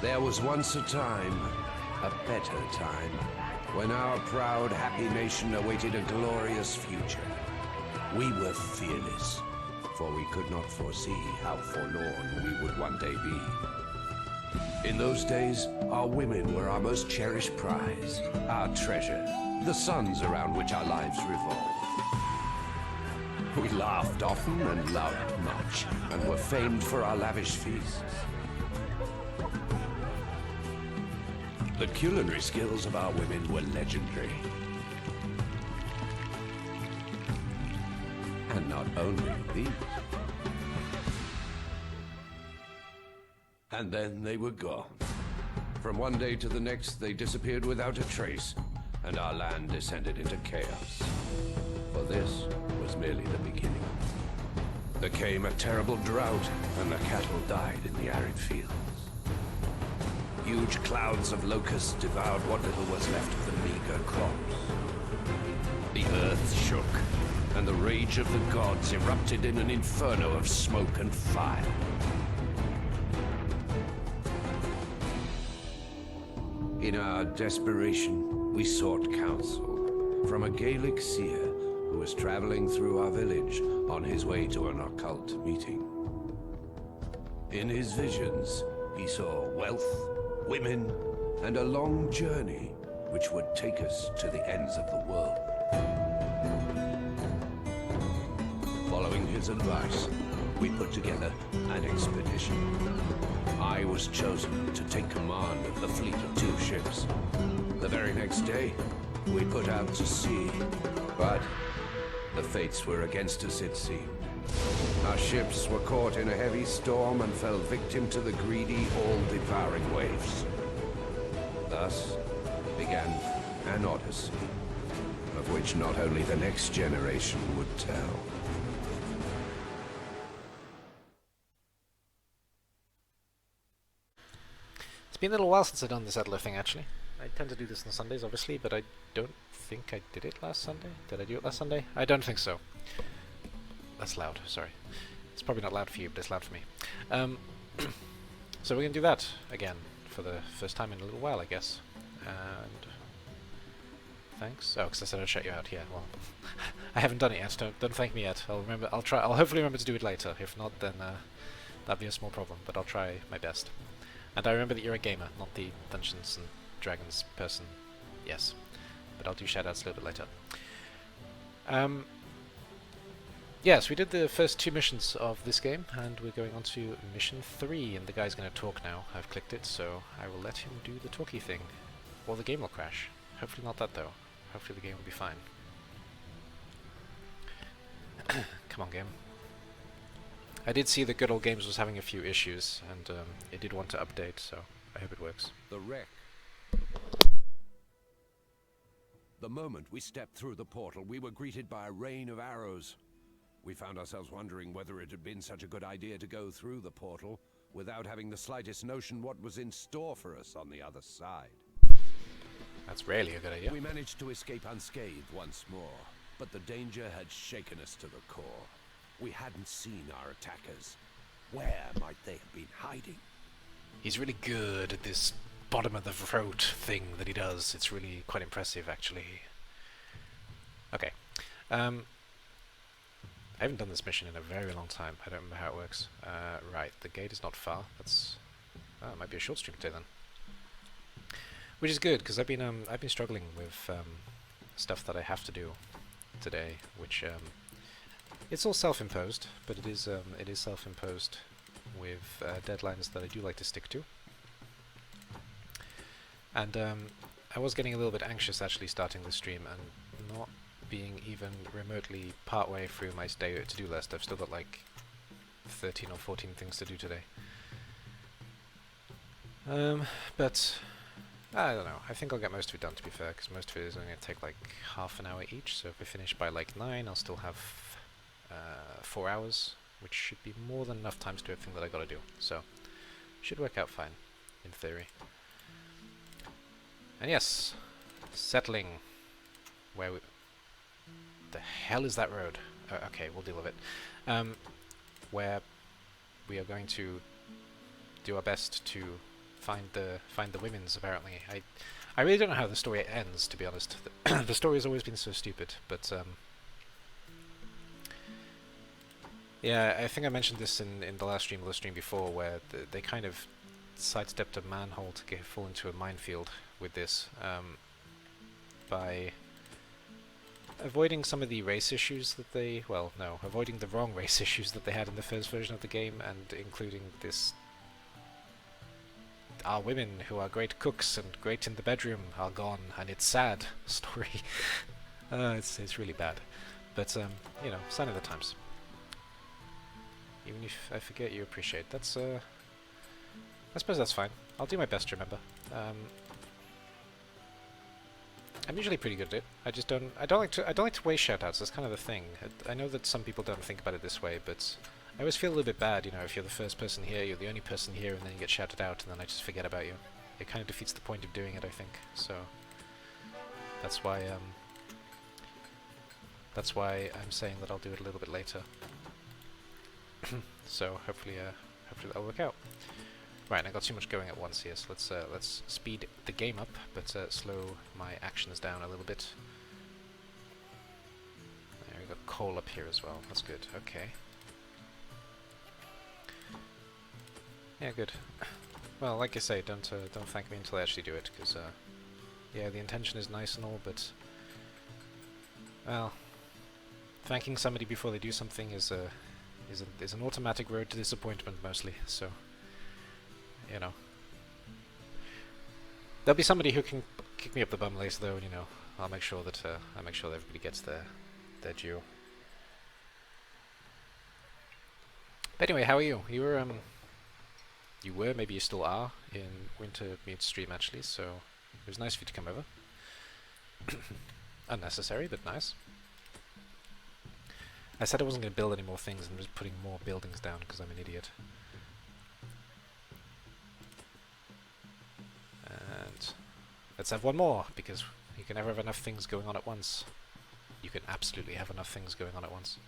There was once a time, a better time, when our proud, happy nation awaited a glorious future. We were fearless, for we could not foresee how forlorn we would one day be. In those days, our women were our most cherished prize, our treasure, the suns around which our lives revolved. We laughed often and loved much, and were famed for our lavish feasts. The culinary skills of our women were legendary. And not only these. And then they were gone. From one day to the next, they disappeared without a trace, and our land descended into chaos. For this was merely the beginning. There came a terrible drought, and the cattle died in the arid fields. Huge clouds of locusts devoured what little was left of the meager crops. The earth shook, and the rage of the gods erupted in an inferno of smoke and fire. In our desperation, we sought counsel from a Gaelic seer who was traveling through our village on his way to an occult meeting. In his visions, he saw wealth, women, and a long journey which would take us to the ends of the world. Following his advice, we put together an expedition. I was chosen to take command of the fleet of 2 ships. The very next day, we put out to sea, but the fates were against us, it seemed. Our ships were caught in a heavy storm and fell victim to the greedy, all-devouring waves. Thus began an odyssey, of which not only the next generation would tell. It's been a little while since I've done the settler thing, actually. I tend to do this on Sundays, obviously, but I don't think I did it last Sunday. Did I do it last Sunday? I don't think so. That's loud, sorry. It's probably not loud for you, but it's loud for me. So we're going to do that again for the first time in a little while, I guess. And thanks. Oh, because I said I'd shut you out. Yeah, well, I haven't done it yet. Don't thank me yet. I'll remember. I'll try. I'll hopefully remember to do it later. If not, then that'd be a small problem. But I'll try my best. And I remember that you're a gamer, not the Dungeons and Dragons person. Yes, but I'll do shoutouts a little bit later. Yes, we did the first 2 missions of this game, and we're going on to mission 3, and the guy's going to talk now. I've clicked it, so I will let him do the talky thing. Or the game will crash. Hopefully not that, though. Hopefully the game will be fine. Come on, game. I did see that Good Old Games was having a few issues, and it did want to update, so I hope it works. The wreck. The moment we stepped through the portal, we were greeted by a rain of arrows. We found ourselves wondering whether it had been such a good idea to go through the portal without having the slightest notion what was in store for us on the other side. That's rarely a good idea. We managed to escape unscathed once more, but the danger had shaken us to the core. We hadn't seen our attackers. Where might they have been hiding? He's really good at this bottom of the throat thing that he does. It's really quite impressive, actually. Okay. I haven't done this mission in a very long time. I don't remember how it works. Right, the gate is not far. That's... Oh, it might be a short stream today then. Which is good, because I've been struggling with stuff that I have to do today, which it's all self-imposed, but it is self-imposed with deadlines that I do like to stick to. And I was getting a little bit anxious actually starting the stream and not being even remotely partway through my to-do list. I've still got like 13 or 14 things to do today. But I don't know. I think I'll get most of it done, to be fair, because most of it is only going to take like half an hour each. So if I finish by like 9, I'll still have 4 hours, which should be more than enough time to do everything that I got to do. So should work out fine, in theory. And yes, settling. Where we... The hell is that road? Okay, we'll deal with it. Where we are going to do our best to find the women's. Apparently, I really don't know how the story ends. To be honest, the story has always been so stupid. But yeah, I think I mentioned this in the last stream or the stream before, where they kind of sidestepped a manhole to fall into a minefield with this by avoiding some of the race issues that they, well, no, avoiding the wrong race issues that they had in the first version of the game, and including this our women who are great cooks and great in the bedroom are gone, and it's sad story. It's really bad, but you know, sign of the times. Even if I forget, you appreciate. That's I suppose that's fine. I'll do my best to remember. I'm usually pretty good at it. I just don't. I don't like to waste shoutouts. That's kind of the thing. I know that some people don't think about it this way, but I always feel a little bit bad. You know, if you're the first person here, you're the only person here, and then you get shouted out, and then I just forget about you. It kind of defeats the point of doing it, I think. So that's why I'm saying that I'll do it a little bit later. So hopefully that'll work out. Right, I got too much going at once here, so let's speed the game up, but slow my actions down a little bit. There, we got coal up here as well. That's good. Okay. Yeah, good. Well, like I say, don't thank me until I actually do it, because yeah, the intention is nice and all, but well, thanking somebody before they do something is an automatic road to disappointment mostly. So, you know, there'll be somebody who can kick me up the bum later, though. And, you know, I'll make sure that everybody gets their due. But anyway, how are you? You were, maybe you still are, in Winter Meets Stream actually. So it was nice of you to come over. Unnecessary, but nice. I said I wasn't going to build any more things, and I'm just putting more buildings down because I'm an idiot. And let's have one more, because you can never have enough things going on at once. You can absolutely have enough things going on at once.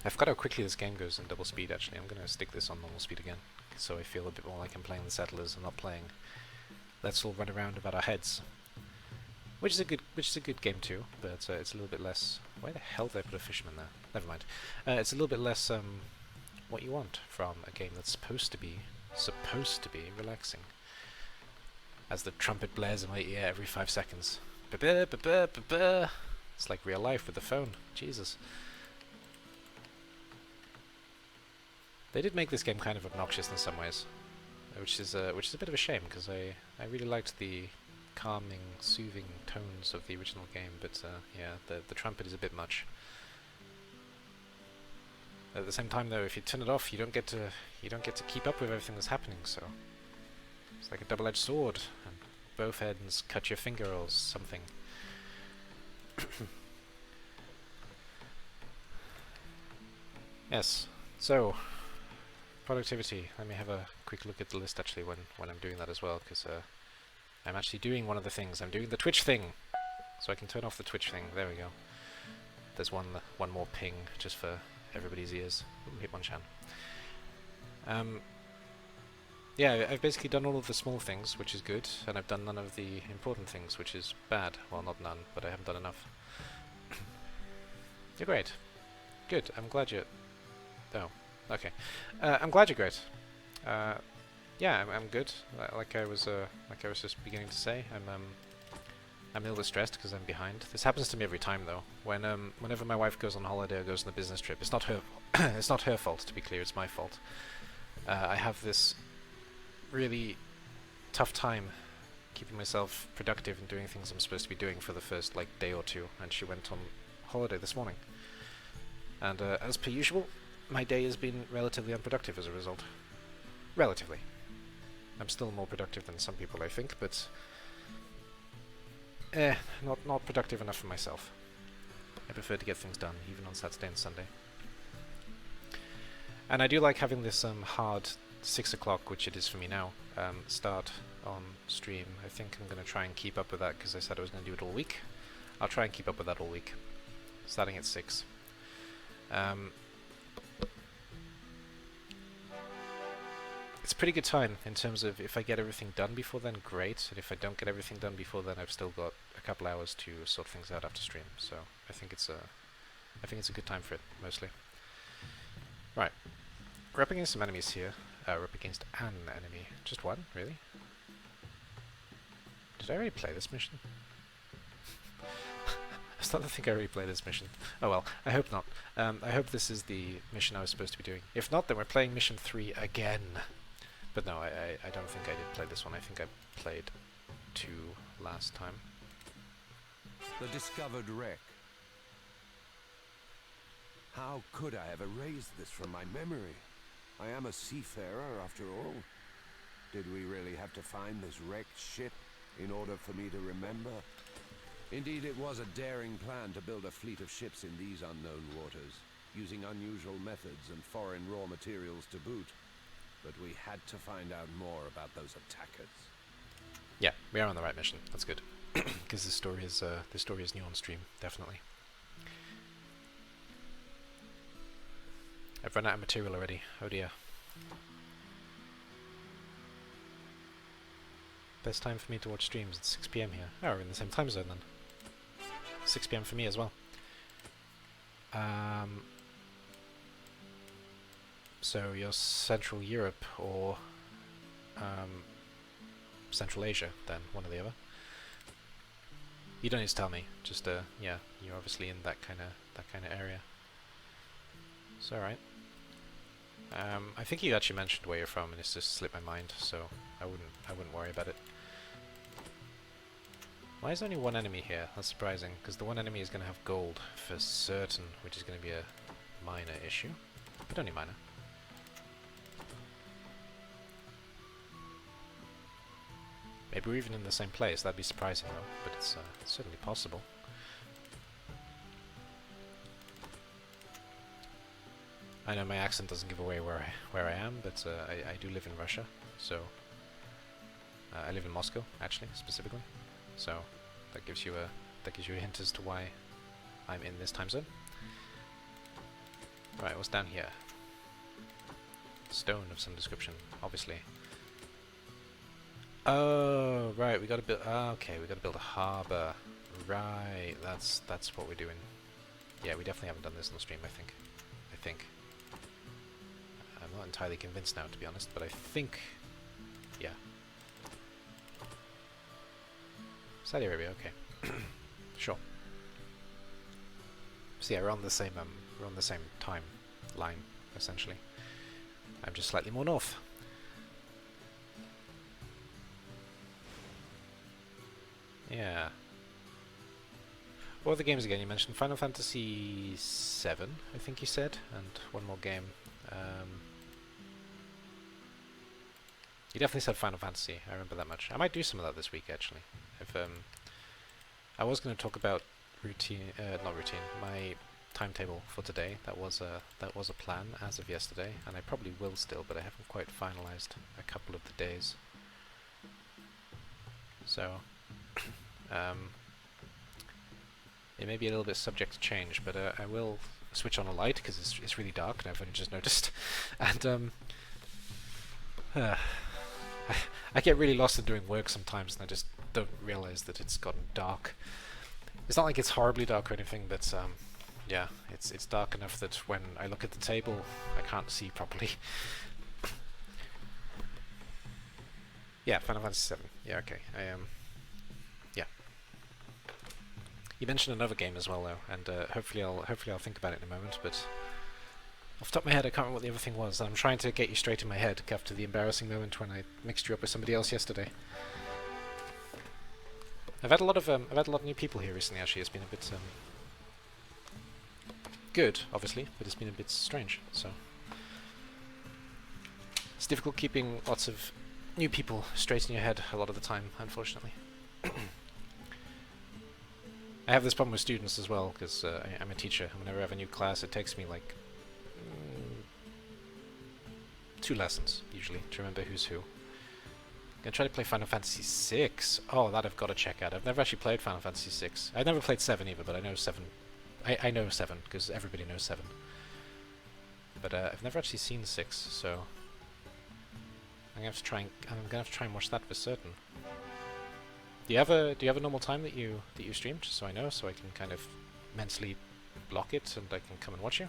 I forgot how quickly this game goes in double speed, actually. I'm going to stick this on normal speed again, so I feel a bit more like I'm playing the Settlers and not playing Let's All Run Around About Our Heads. Which is a good game too, but it's a little bit less. Why the hell did I put a fisherman there? Never mind. It's a little bit less what you want from a game that's supposed to be relaxing. As the trumpet blares in my ear every 5 seconds. Ba-ba, ba-ba, ba-ba. It's like real life with the phone. Jesus. They did make this game kind of obnoxious in some ways, which is a bit of a shame, because I really liked the calming, soothing tones of the original game, but yeah, the trumpet is a bit much. At the same time, though, if you turn it off, you don't get to keep up with everything that's happening. So it's like a double-edged sword, and both ends cut your finger or something. Yes. So productivity. Let me have a quick look at the list actually when I'm doing that as well, because I'm actually doing one of the things. I'm doing the Twitch thing, so I can turn off the Twitch thing. There we go. There's one more ping just for everybody's ears. Ooh, hit one chan. Yeah, I've basically done all of the small things, which is good, and I've done none of the important things, which is bad. Well, not none, but I haven't done enough. You're great. Good. I'm glad you're... Oh, okay. I'm glad you're great. Yeah, I'm good. Like I was just beginning to say, I'm a little bit stressed because I'm behind. This happens to me every time, though. Whenever my wife goes on holiday or goes on a business trip, it's not her. It's not her fault, to be clear. It's my fault. I have this really tough time keeping myself productive and doing things I'm supposed to be doing for the first day or two. And she went on holiday this morning, and as per usual, my day has been relatively unproductive as a result. Relatively. I'm still more productive than some people, I think, but not productive enough for myself. I prefer to get things done, even on Saturday and Sunday. And I do like having this hard 6 o'clock, which it is for me now, start on stream. I think I'm going to try and keep up with that, because I said I was going to do it all week. I'll try and keep up with that all week, starting at 6. it's a pretty good time in terms of if I get everything done before then, great. And if I don't get everything done before then, I've still got a couple hours to sort things out after stream. So I think it's a good time for it mostly. Right, we're up against some enemies here. We're up against an enemy. Just one, really? Did I already play this mission? I started to think I already played this mission. Oh well, I hope not. I hope this is the mission I was supposed to be doing. If not, then we're playing mission 3 again. But no, I don't think I did play this one. I think I played 2 last time. The discovered wreck. How could I have erased this from my memory? I am a seafarer, after all. Did we really have to find this wrecked ship in order for me to remember? Indeed, it was a daring plan to build a fleet of ships in these unknown waters, using unusual methods and foreign raw materials to boot. But we had to find out more about those attackers. Yeah, we are on the right mission. That's good. Because this story is new on stream, definitely. I've run out of material already. Oh dear. Best time for me to watch streams. It's 6 PM here. Oh, we're in the same time zone then. 6 PM for me as well. So you're Central Europe or Central Asia then, one or the other. You don't need to tell me. Just yeah, you're obviously in that kind of area. It's all right. I think you actually mentioned where you're from, and it's just slipped my mind, so I wouldn't worry about it. Why is there only one enemy here? That's surprising, because the one enemy is going to have gold for certain, which is going to be a minor issue, but only minor. Maybe we're even in the same place. That'd be surprising though, but it's certainly possible. I know my accent doesn't give away where I am, but I do live in Russia, so I live in Moscow actually, specifically. So that gives you a hint as to why I'm in this time zone. Right, what's down here? Stone of some description, obviously. Oh, right, we gotta build. Okay, we gotta build a harbor. Right, that's what we're doing. Yeah, we definitely haven't done this on the stream. I think. I'm not entirely convinced now, to be honest, but I think, yeah. Saudi Arabia, okay. Sure. So yeah, we're on the same time line, essentially. I'm just slightly more north. Yeah. What other games again? You mentioned Final Fantasy VII, I think you said, and one more game. You definitely said Final Fantasy. I remember that much. I might do some of that this week, actually. I was going to talk about not routine, my timetable for today. That was a plan as of yesterday, and I probably will still, but I haven't quite finalized a couple of the days. So, it may be a little bit subject to change, but I will switch on a light because it's really dark, and I've only just noticed. And I get really lost in doing work sometimes, and I just don't realize that it's gotten dark. It's not like it's horribly dark or anything, but yeah, it's dark enough that when I look at the table, I can't see properly. Yeah, Final Fantasy VII. Yeah, okay. Yeah. You mentioned another game as well, though, and hopefully I'll think about it in a moment. But off the top of my head, I can't remember what the other thing was. I'm trying to get you straight in my head after the embarrassing moment when I mixed you up with somebody else yesterday. I've had a lot of new people here recently. Actually, it's been a bit good, obviously, but it's been a bit strange. So it's difficult keeping lots of new people straight in your head a lot of the time, unfortunately. I have this problem with students as well, because I'm a teacher. Whenever I have a new class, it takes me like 2 lessons, usually, to remember who's who. I'm gonna try to play Final Fantasy VI. Oh, that I've got to check out. I've never actually played Final Fantasy VI. I've never played 7 either, but I know 7. I know 7, because everybody knows 7. But I've never actually seen 6, so I'm gonna have to try and watch that for certain. Do you have a normal time that you stream, just so I know, so I can kind of mentally block it and I can come and watch you?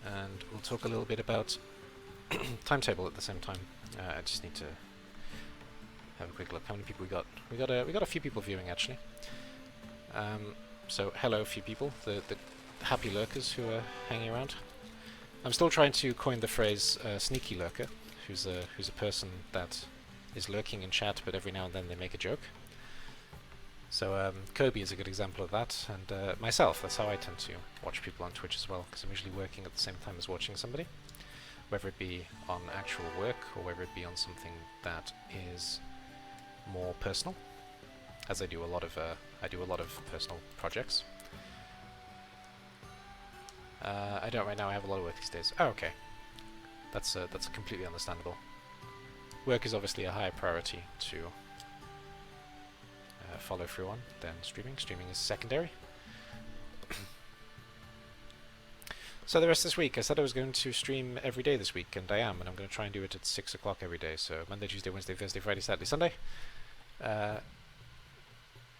And we'll talk a little bit about timetable at the same time. I just need to have a quick look. How many people we got? We got a few people viewing actually. So hello, few people, the happy lurkers who are hanging around. I'm still trying to coin the phrase sneaky lurker, who's a person that is lurking in chat, but every now and then they make a joke. So Kobe is a good example of that, and myself. That's how I tend to watch people on Twitch as well, because I'm usually working at the same time as watching somebody, whether it be on actual work or whether it be on something that is more personal, as I do a lot of personal projects. I don't right now. I have a lot of work these days. Oh, okay. That's completely understandable. Work is obviously a higher priority to follow through on than streaming. Streaming is secondary. So the rest of this week, I said I was going to stream every day this week, and I am, and I'm going to try and do it at 6 o'clock every day. So Monday, Tuesday, Wednesday, Thursday, Friday, Saturday, Sunday.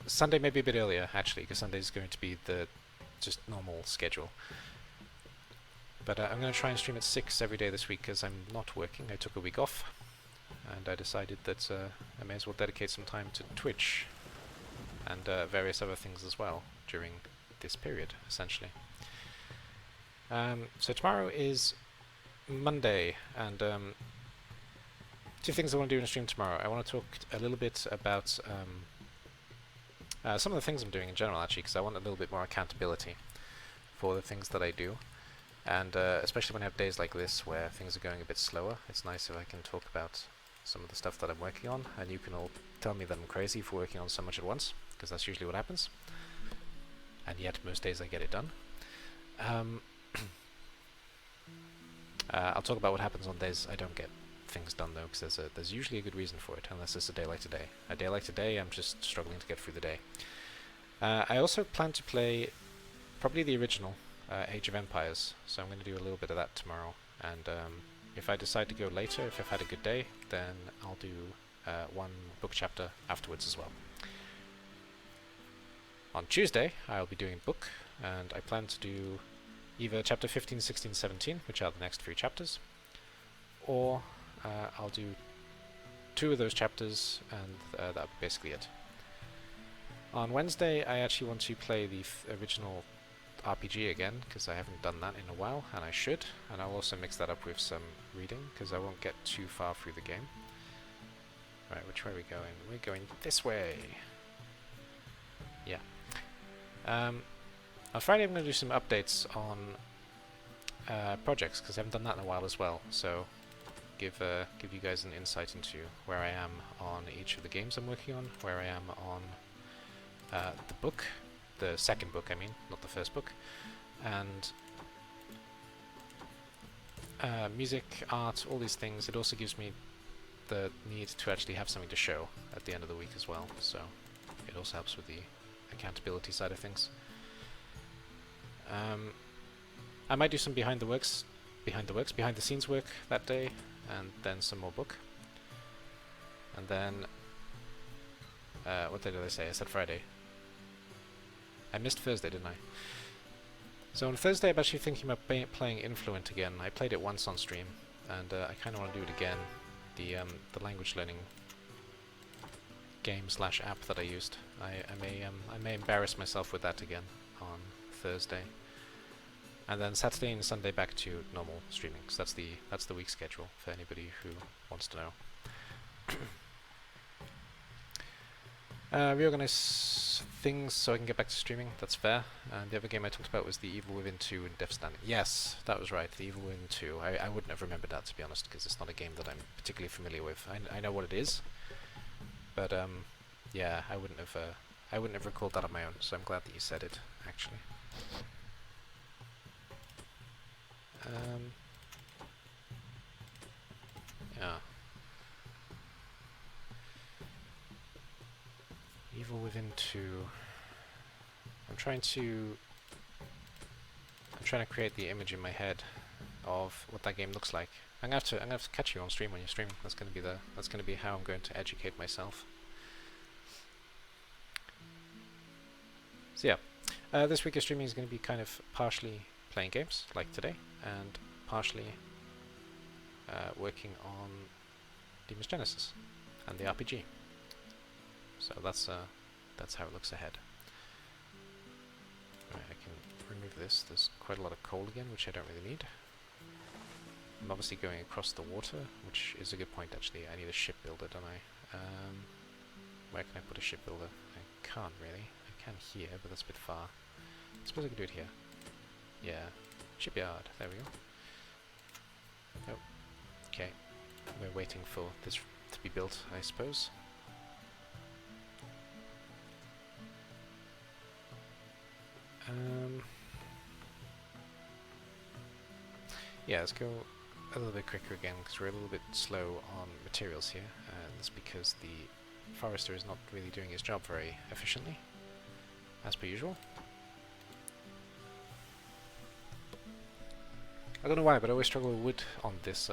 Sunday maybe a bit earlier, actually, because Sunday is going to be the just normal schedule. But I'm going to try and stream at 6 every day this week because I'm not working. I took a week off, and I decided that I may as well dedicate some time to Twitch and various other things as well during this period, essentially. So tomorrow is Monday, and two things I want to do in a stream tomorrow. I want to talk a little bit about some of the things I'm doing in general, actually, because I want a little bit more accountability for the things that I do. And especially when I have days like this where things are going a bit slower, it's nice if I can talk about some of the stuff that I'm working on, and you can all tell me that I'm crazy for working on so much at once, because that's usually what happens. And yet most days I get it done. I'll talk about what happens on days I don't get things done though, because there's usually a good reason for it, unless it's a day like today. A day like today, I'm just struggling to get through the day. I also plan to play probably the original Age of Empires, so I'm going to do a little bit of that tomorrow, and if I decide to go later, if I've had a good day, then I'll do one book chapter afterwards as well. On Tuesday, I'll be doing book, and I plan to do either chapter 15, 16, 17, which are the next 3 chapters, or I'll do 2 of those chapters, and that'll be basically it. On Wednesday, I actually want to play the original RPG again, because I haven't done that in a while, and I should, and I'll also mix that up with some reading, because I won't get too far through the game. Right, which way are we going? We're going this way! Yeah. On Friday I'm going to do some updates on projects, because I haven't done that in a while as well, so give you guys an insight into where I am on each of the games I'm working on, where I am on the book, the second book I mean, not the first book, and music, art, all these things. It also gives me the need to actually have something to show at the end of the week as well, so it also helps with the accountability side of things. I might do some behind the scenes work that day, and then some more book. And then, what day did I say? I said Friday. I missed Thursday, didn't I? So on Thursday I'm actually thinking about playing Influent again. I played it once on stream, and I kind of want to do it again. The language learning game / app that I used. I may embarrass myself with that again on Thursday. And then Saturday and Sunday back to normal streaming. So that's the week schedule for anybody who wants to know. Reorganize things so I can get back to streaming. That's fair. And the other game I talked about was The Evil Within 2 and Death Stranding. Yes, that was right. The Evil Within 2. I wouldn't have remembered that, to be honest, because it's not a game that I'm particularly familiar with. I know what it is, but yeah, I wouldn't have recalled that on my own. So I'm glad that you said it, actually. Yeah. Evil Within 2. I'm trying to create the image in my head of what that game looks like. I'm gonna have to catch you on stream when you're streaming. That's gonna be how I'm going to educate myself. So yeah, this week of streaming is going to be kind of partially playing games like today, and partially working on Demon's Genesis and the RPG. So that's how it looks ahead. Right, I can remove this. There's quite a lot of coal again, which I don't really need. I'm obviously going across the water, which is a good point actually. I need a shipbuilder, don't I? Where can I put a shipbuilder? I can't really. I can here, but that's a bit far. I suppose I can do it here. Yeah. Shipyard. There we go. Oh. Okay. We're waiting for this to be built, I suppose. Yeah, let's go a little bit quicker again, because we're a little bit slow on materials here, and that's because the forester is not really doing his job very efficiently, as per usual. I don't know why, but I always struggle with wood on this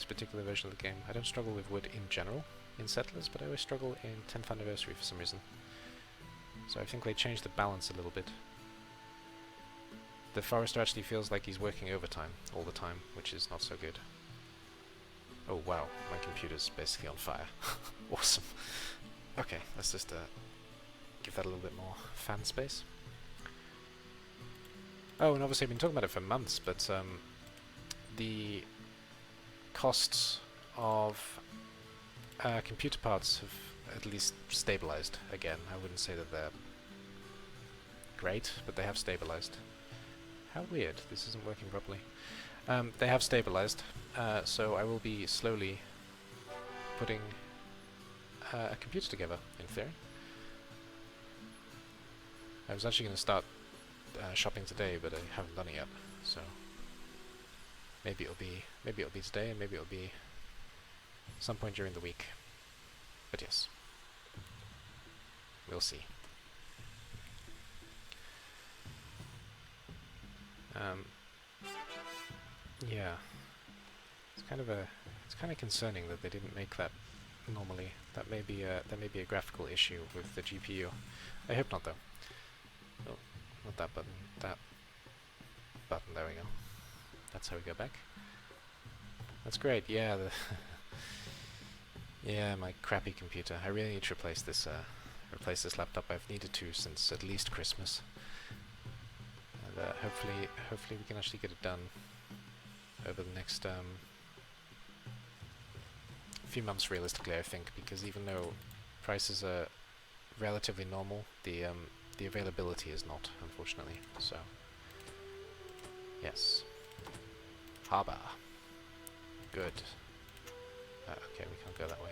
particular version of the game. I don't struggle with wood in general in Settlers, but I always struggle in 10th Anniversary for some reason. So I think they changed the balance a little bit. The forester actually feels like he's working overtime all the time, which is not so good. Oh wow, my computer's basically on fire. Awesome. Okay, let's just give that a little bit more fan space. Oh, and obviously I've been talking about it for months, but the costs of computer parts have at least stabilized again. I wouldn't say that they're great, but they have stabilized. How weird, this isn't working properly. They have stabilized, so I will be slowly putting a computer together, in theory. I was actually going to start shopping today, but I haven't done it yet, so maybe it'll be today, and maybe it'll be some point during the week. But yes, we'll see. Yeah, it's kind of concerning that they didn't make that normally. That may be a graphical issue with the GPU. I hope not, though. Oh, not that button. That button. There we go. That's how we go back. That's great. Yeah. Yeah, my crappy computer. I really need to replace this laptop. I've needed to since at least Christmas. And hopefully we can actually get it done over the next few months, realistically, I think, because even though prices are relatively normal, the availability is not, unfortunately. So, yes. Harbour. Good. Okay, we can't go that way.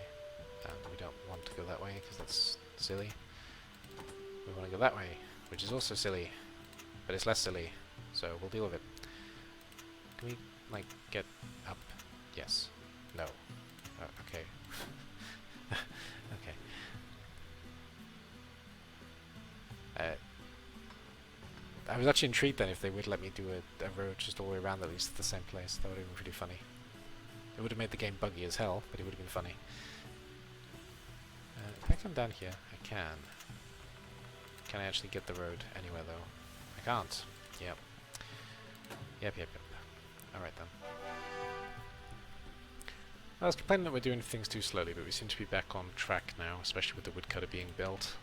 We don't want to go that way, because that's silly. We want to go that way, which is also silly, but it's less silly, so we'll deal with it. Can we, like, get up? Yes. No. Okay. Okay. I was actually intrigued then if they would let me do a road just all the way around at least at the same place. That would have been pretty funny. It would have made the game buggy as hell, but it would have been funny. If I come down here, I can. Can I actually get the road anywhere though? I can't. Yep. Yep. Alright then. I was complaining that we're doing things too slowly, but we seem to be back on track now, especially with the woodcutter being built.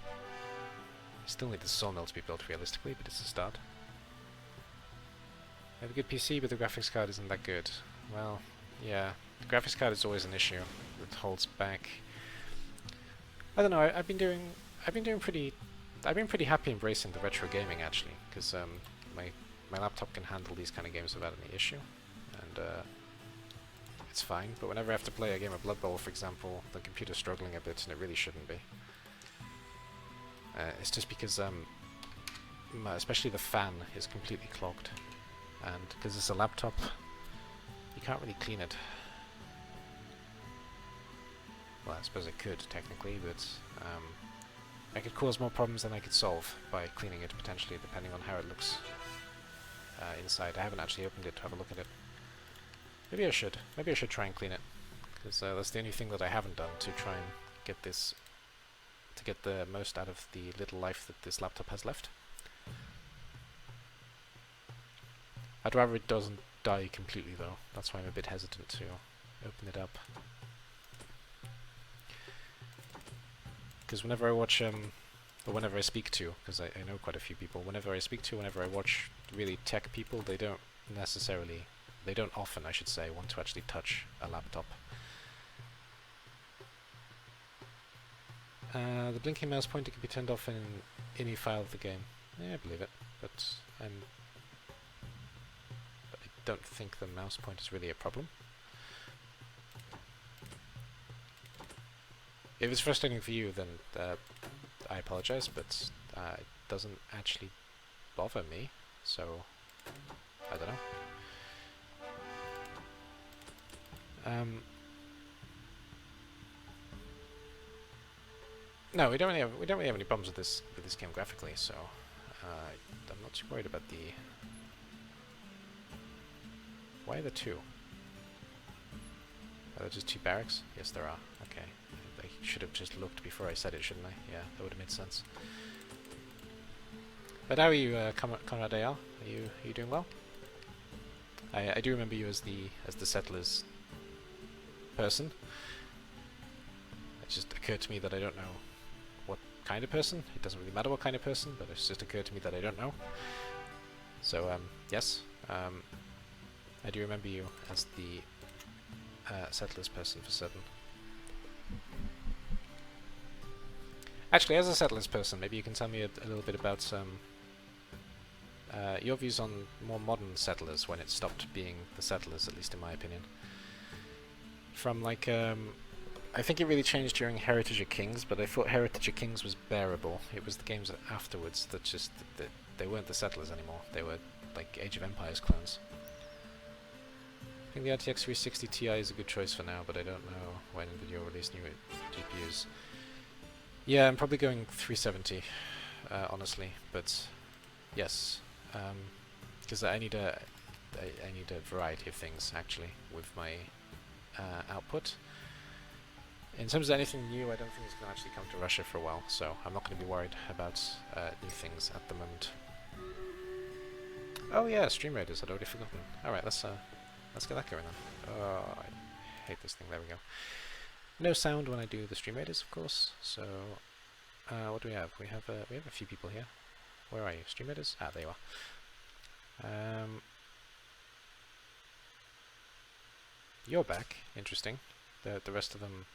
We still need the sawmill to be built realistically, but it's a start. I have a good PC, but the graphics card isn't that good. Well, yeah, the graphics card is always an issue that holds back. I don't know. I've been pretty happy embracing the retro gaming actually, because my laptop can handle these kind of games without any issue, and it's fine. But whenever I have to play a game of Blood Bowl, for example, the computer's struggling a bit, and it really shouldn't be. It's just because, especially the fan is completely clogged, and because it's a laptop, you can't really clean it. Well, I suppose I could, technically, but I could cause more problems than I could solve by cleaning it, potentially, depending on how it looks. inside. I haven't actually opened it to have a look at it. Maybe I should. Maybe I should try and clean it, because that's the only thing that I haven't done to try and get this, to get the most out of the little life that this laptop has left. I'd rather it doesn't die completely though. That's why I'm a bit hesitant to open it up. Because whenever I watch, or whenever I speak to, because I know quite a few people, whenever I speak to, whenever I watch really tech people, they don't often, I should say, want to actually touch a laptop. The blinking mouse pointer can be turned off in any file of the game. Yeah, I believe it, but I don't think the mouse pointer is really a problem. If it's frustrating for you, then I apologize, but it doesn't actually bother me, so I don't know. No, we don't really have any problems with this game graphically, so I'm not too worried about the. Why are there two? Are there just two barracks? Yes, there are. Okay, I should have just looked before I said it, shouldn't I? Yeah, that would have made sense. But how are you, Conrad AR? Are you doing well? I do remember you as the settlers person. It just occurred to me that I don't know what kind of person. It doesn't really matter what kind of person, but it's just occurred to me that I don't know. So yes, I do remember you as the settlers person for certain. Actually, as a settlers person, maybe you can tell me a little bit about your views on more modern settlers when it stopped being the settlers, at least in my opinion. From like, I think it really changed during Heritage of Kings, but I thought Heritage of Kings was bearable. It was the games afterwards that just, they weren't the settlers anymore. They were like Age of Empires clones. I think the RTX 360 Ti is a good choice for now, but I don't know when NVIDIA will release new GPUs. Yeah, I'm probably going 370, honestly, but yes, because I need a variety of things actually with my output. In terms of anything new, I don't think it's going to actually come to Russia for a while, so I'm not going to be worried about new things at the moment. Oh yeah, Stream Raiders, I'd already forgotten. Alright, let's get that going then. Oh, I hate this thing, there we go. No sound when I do the Stream Raiders, of course, so what do we have? We have a few people here. Where are you? Stream Raiders? Ah, there you are. You're back. Interesting. The rest of them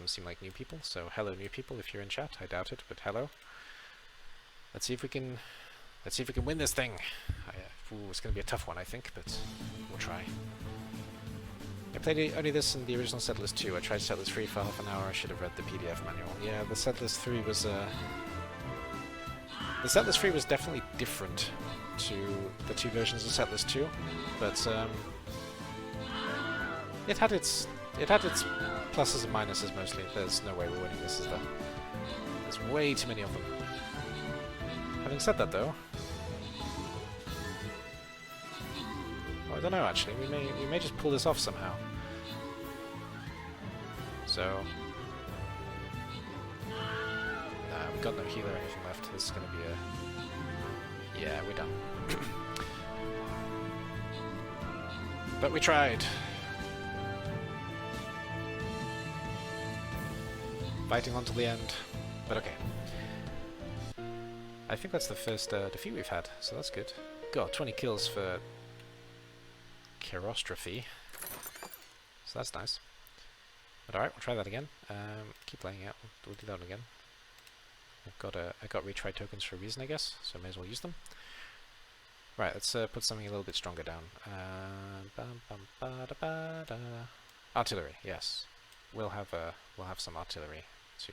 seem like new people. So hello, new people. If you're in chat, I doubt it, but hello. Let's see if we can win this thing. Ooh, it's going to be a tough one, I think, but we'll try. I played only this in the original Settlers 2. I tried Settlers 3 for half an hour. I should have read the PDF manual. Yeah, the Settlers 3 was the Settlers 3 was definitely different to the two versions of Settlers 2, but it had its pluses and minuses mostly. There's no way we're winning this, is there? There's way too many of them. Having said that, though, well, I don't know. Actually, we may just pull this off somehow. So, nah, we've got no heal or anything left. This is gonna be a yeah, we're done. But we tried. Fighting on to the end, but okay. I think that's the first defeat we've had, so that's good. God, 20 kills for Kerostrophe, so that's nice. But alright, we'll try that again. Keep playing it. We'll do that one again. I got retry tokens for a reason, I guess, so I may as well use them. Right, let's put something a little bit stronger down. Artillery, yes. We'll have some artillery to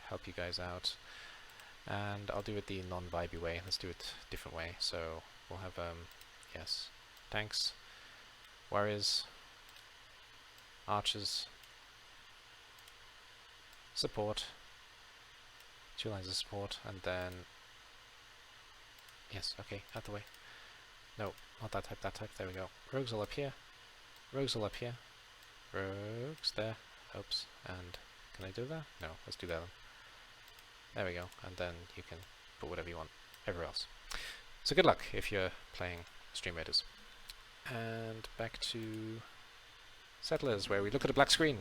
help you guys out, and I'll do it the non-vibey way. Let's do it a different way. So we'll have yes, tanks, warriors, archers, support, 2 lines of support, and then yes, okay, out the way. No, not that type, that type. There we go. Rogues all up here. Rogues all up here. Rogues there. Oops. And can I do that? No, let's do that then. There we go. And then you can put whatever you want everywhere else. So good luck if you're playing Stream Raiders. And back to Settlers, where we look at a black screen.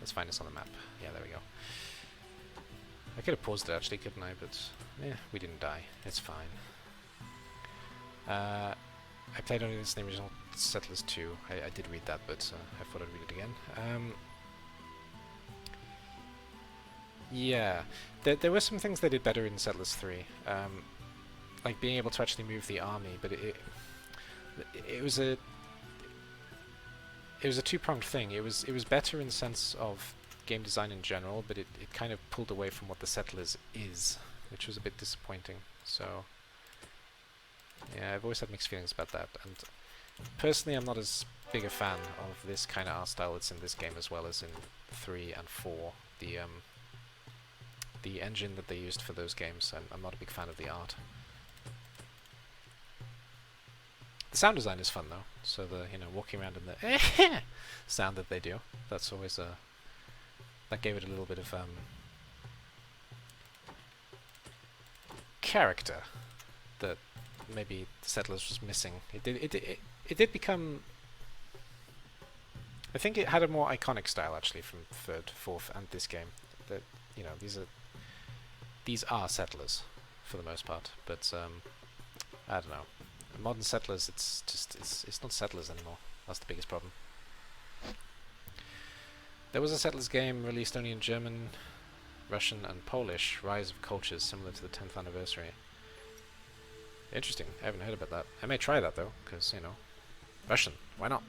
Let's find this on the map. Yeah, there we go. I could have paused it actually, couldn't I? But yeah, we didn't die. It's fine. I played only this in the original Settlers 2. I did read that, but I thought I'd read it again. Yeah, there were some things they did better in Settlers 3. Like being able to actually move the army, but it was a two-pronged thing. It was better in the sense of game design in general, but it kind of pulled away from what the Settlers is, which was a bit disappointing. So yeah, I've always had mixed feelings about that. And personally, I'm not as big a fan of this kind of art style that's in this game as well as in 3 and 4. The engine that they used for those games, I'm not a big fan of the art. The sound design is fun though, so the walking around in the sound that they do, that's always that gave it a little bit of character that maybe the Settlers was missing. It did become. I think it had a more iconic style actually from 3rd, 4th, and this game. That these are Settlers for the most part, but I don't know. Modern Settlers, it's not Settlers anymore. That's the biggest problem. There was a Settlers game released only in German, Russian, and Polish. Rise of Cultures, similar to the 10th anniversary. Interesting. I haven't heard about that. I may try that though, because Russian. Why not?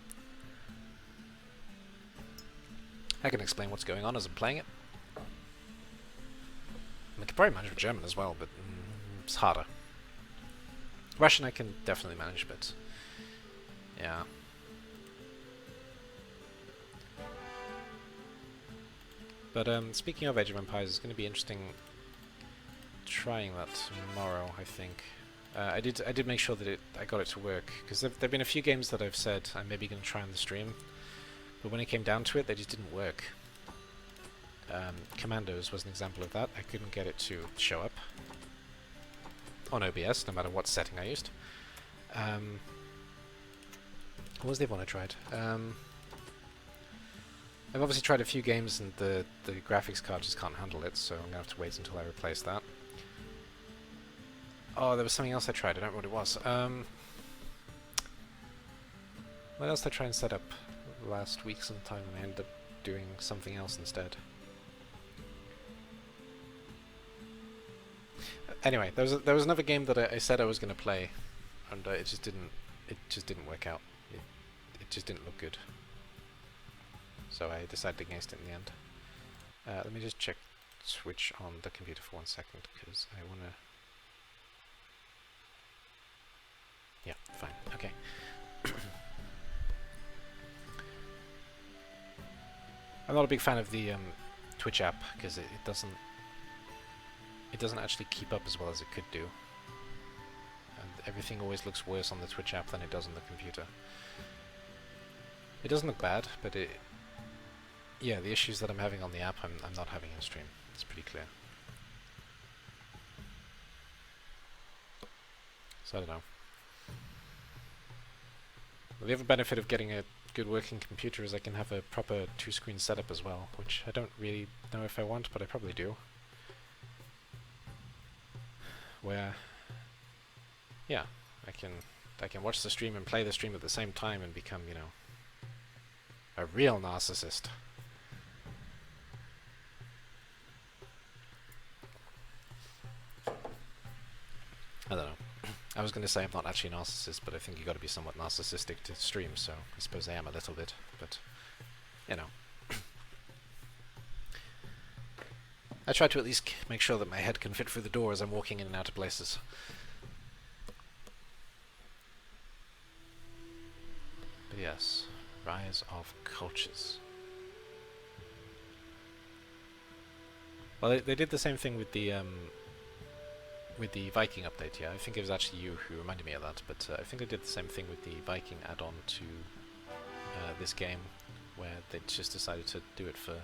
I can explain what's going on as I'm playing it. I can probably manage with German as well, but it's harder. Russian I can definitely manage, but yeah. But speaking of Age of Empires, it's going to be interesting trying that tomorrow, I think. I did make sure that I got it to work, because there've been a few games that I've said I'm maybe going to try on the stream, but when it came down to it, they just didn't work. Commandos was an example of that. I couldn't get it to show up on OBS, no matter what setting I used. What was the other one I tried? I've obviously tried a few games and the graphics card just can't handle it, so I'm going to have to wait until I replace that. Oh, there was something else I tried, I don't know what it was. What else did I try and set up last week sometime, and I ended up doing something else instead. Anyway, there was another game that I said I was going to play, and it just didn't work out. It just didn't look good. So I decided against it in the end. Let me just check Twitch on the computer for 1 second, because I want to... Yeah, fine, okay. I'm not a big fan of the Twitch app, because it doesn't actually keep up as well as it could do. And everything always looks worse on the Twitch app than it does on the computer. It doesn't look bad, but yeah, the issues that I'm having on the app, I'm not having in stream. It's pretty clear. So I don't know. Well, the other benefit of getting a good working computer is I can have a proper 2-screen setup as well, which I don't really know if I want, but I probably do. Where, yeah, I can watch the stream and play the stream at the same time and become, a real narcissist. I don't know. I was going to say I'm not actually a narcissist, but I think you've got to be somewhat narcissistic to stream, so I suppose I am a little bit, but, I try to at least make sure that my head can fit through the door as I'm walking in and out of places. But yes, Rise of Cultures. Well, they did the same thing with the with the Viking update, yeah. I think it was actually you who reminded me of that, but I think they did the same thing with the Viking add-on to this game, where they just decided to do it for...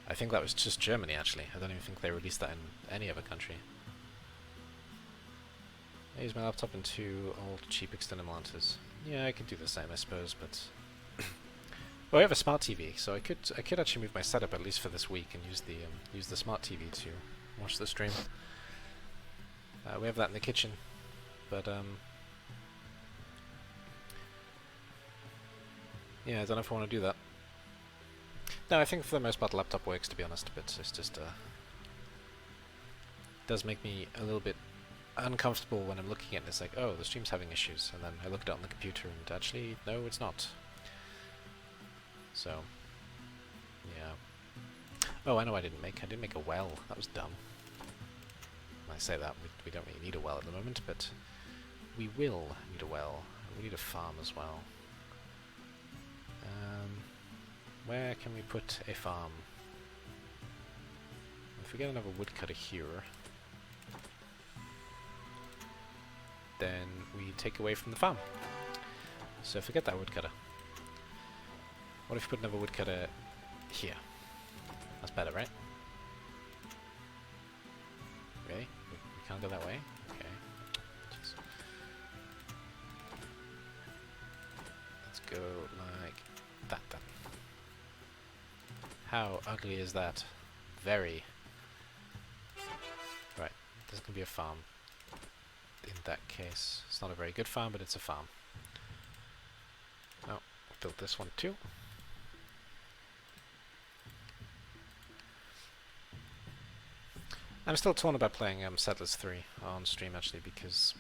I think that was just Germany, actually. I don't even think they released that in any other country. I use my laptop in 2 old, cheap external monitors. Yeah, I could do the same, I suppose, but... well, I have a smart TV, so I could actually move my setup at least for this week and use the smart TV to watch the stream. We have that in the kitchen, but yeah, I don't know if I want to do that. No, I think for the most part the laptop works, to be honest, but it's just does make me a little bit uncomfortable when I'm looking at it. It's like, oh, the stream's having issues, and then I look at it on the computer and actually, no, it's not. So, yeah. Oh, I know I didn't make a well. That was dumb. When I say that, we don't really need a well at the moment, but we will need a well. We need a farm as well. Where can we put a farm? If we get another woodcutter here, then we take away from the farm. So forget that woodcutter. What if we put another woodcutter here? That's better, right? Really? We can't go that way? Okay. Jeez. Let's go like that then. How ugly is that? Very. Right, there's gonna be a farm. In that case, it's not a very good farm, but it's a farm. Oh, built this one too. I'm still torn about playing Settlers 3 on stream, actually, because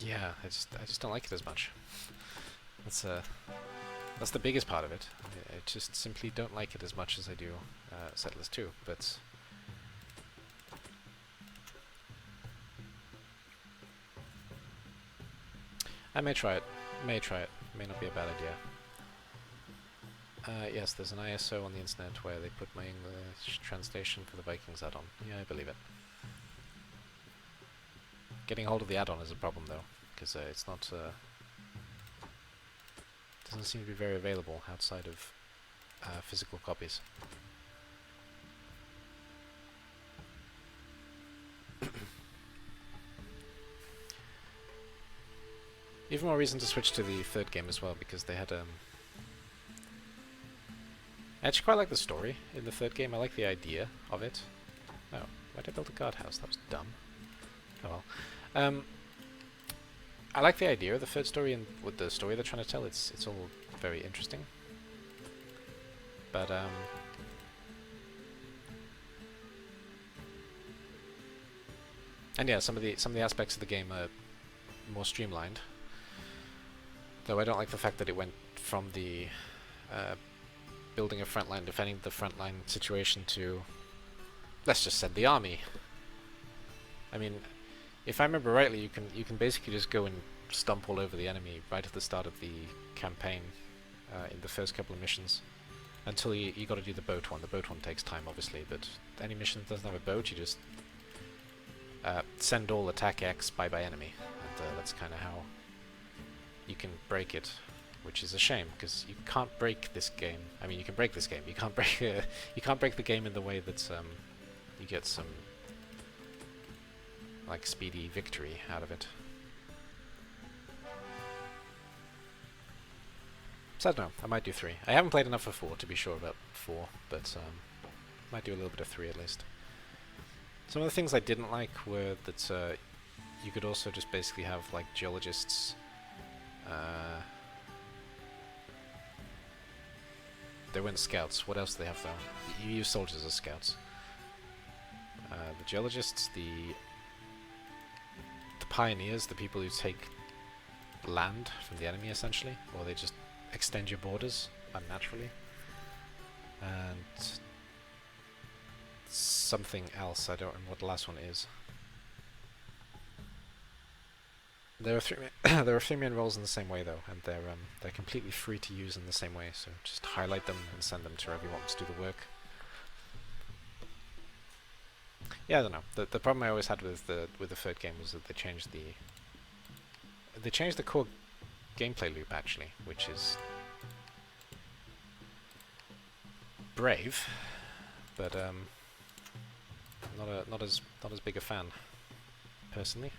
yeah, I just don't like it as much. That's the biggest part of it. I just simply don't like it as much as I do Settlers 2, but I may try it. May try it. May not be a bad idea. Yes, there's an ISO on the internet where they put my English translation for the Vikings add-on. Yeah, I believe it. Getting hold of the add-on is a problem, though, because it's not... doesn't seem to be very available outside of physical copies. Even more reason to switch to the third game as well, because they had I actually quite like the story in the third game. I like the idea of it. Oh, why did I build a guardhouse? That was dumb. Oh well. I like the idea of the third story, and with the story they're trying to tell, it's all very interesting. But and yeah, some of the aspects of the game are more streamlined. Though I don't like the fact that it went from the building a front line, defending the front line situation to, let's just send the army. I mean, if I remember rightly, you can basically just go and stomp all over the enemy right at the start of the campaign in the first couple of missions, until you got to do the boat one. The boat one takes time, obviously, but any mission that doesn't have a boat, you just send all attack X bye enemy, and that's kind of how you can break it, which is a shame because you can't break this game. I mean, you can break this game. You can't break you can't break the game in the way that you get some like speedy victory out of it. So I don't know. I might do 3. I haven't played enough for 4 to be sure about 4, but might do a little bit of 3 at least. Some of the things I didn't like were that you could also just basically have like geologists. They weren't scouts. What else do they have though? You use soldiers as scouts. The geologists, the pioneers, the people who take land from the enemy essentially, or they just extend your borders unnaturally. And something else, I don't remember what the last one is. There are 3 there are 3 main roles in the same way though, and they're completely free to use in the same way. So just highlight them and send them to wherever you want them to do the work. Yeah, I don't know. The problem I always had with the third game was that they changed the core gameplay loop actually, which is brave, but not as big a fan personally.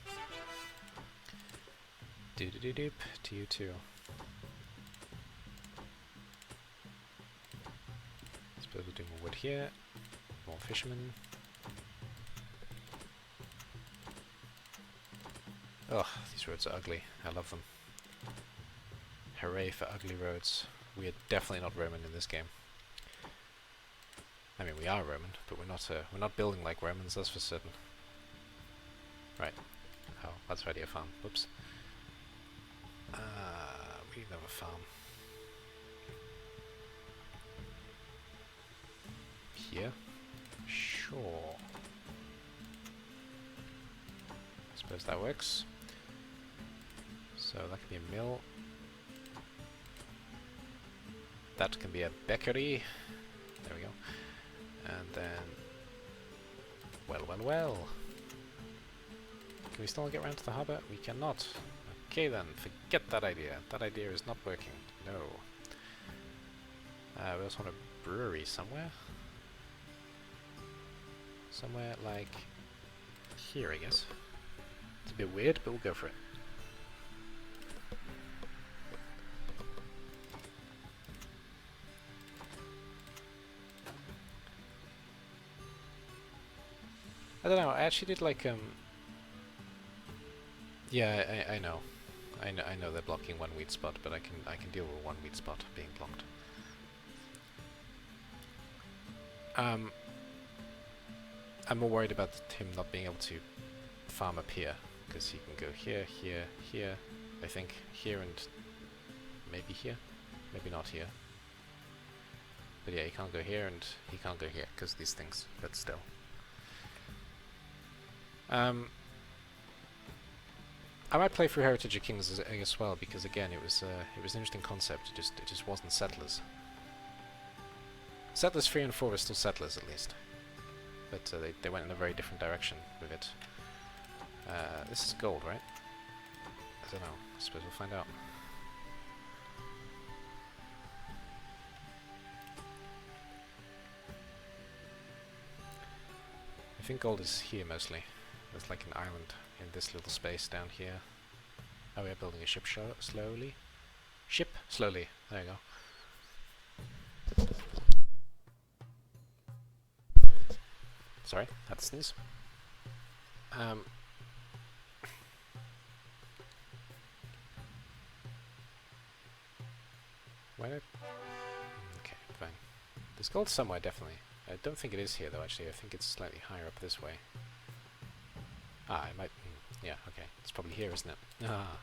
Doop to you too. Suppose we'll do more wood here, more fishermen. Ugh, these roads are ugly. I love them. Hooray for ugly roads. We are definitely not Roman in this game. I mean, we are Roman, but we're not building like Romans, that's for certain. Right. Oh, that's already a farm. Whoops. We need another farm. Here? Sure. Suppose that works. So that can be a mill. That can be a bakery. There we go. And then... Well. Can we still get around to the harbour? We cannot. Okay then, forget that idea. That idea is not working. No. We also want a brewery somewhere. Somewhere like here, I guess. It's a bit weird, but we'll go for it. I don't know, I actually did like, yeah, I know. I know they're blocking one wheat spot, but I can deal with one wheat spot being blocked. I'm more worried about him not being able to farm up here, because he can go here, here, here, I think, here and maybe here, maybe not here. But yeah, he can't go here and he can't go here, because of these things, but still. I might play through Heritage of Kings as well, because again, it was an interesting concept. It just wasn't settlers. Settlers 3 and 4 are still settlers at least, but they went in a very different direction with it. This is gold, right? I don't know. I suppose we'll find out. I think gold is here mostly. There's like an island in this little space down here. Oh, we are building a ship slowly. Ship? Slowly. There you go. Sorry, had to sneeze. Why not? Okay, fine. There's gold somewhere, definitely. I don't think it is here, though, actually. I think it's slightly higher up this way. Ah, it might... yeah, okay. It's probably here, isn't it? Ah.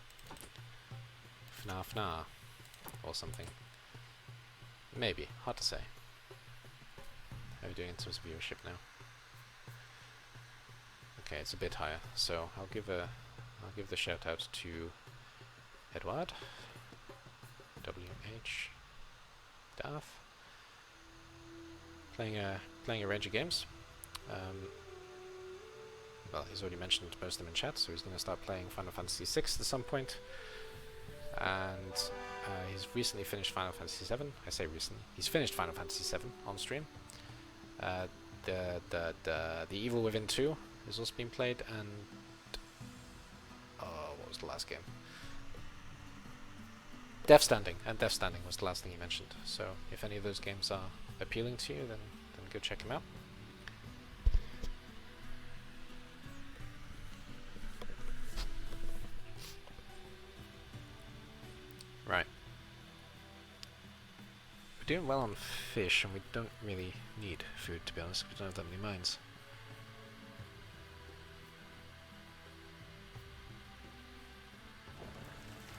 FNA. Or something. Maybe. Hard to say. How are we doing in terms of viewership now? Okay, it's a bit higher, so I'll give the shout out to Edward. WH Darth. Playing a range of games. Well, he's already mentioned most of them in chat, so he's going to start playing Final Fantasy VI at some point. And he's recently finished Final Fantasy VII. I say recently. He's finished Final Fantasy VII on stream. The Evil Within 2 has also been played, and what was the last game? Death Stranding, and Death Stranding was the last thing he mentioned. So if any of those games are appealing to you, then go check them out. Right. We're doing well on fish, and we don't really need food, to be honest. We don't have that many mines.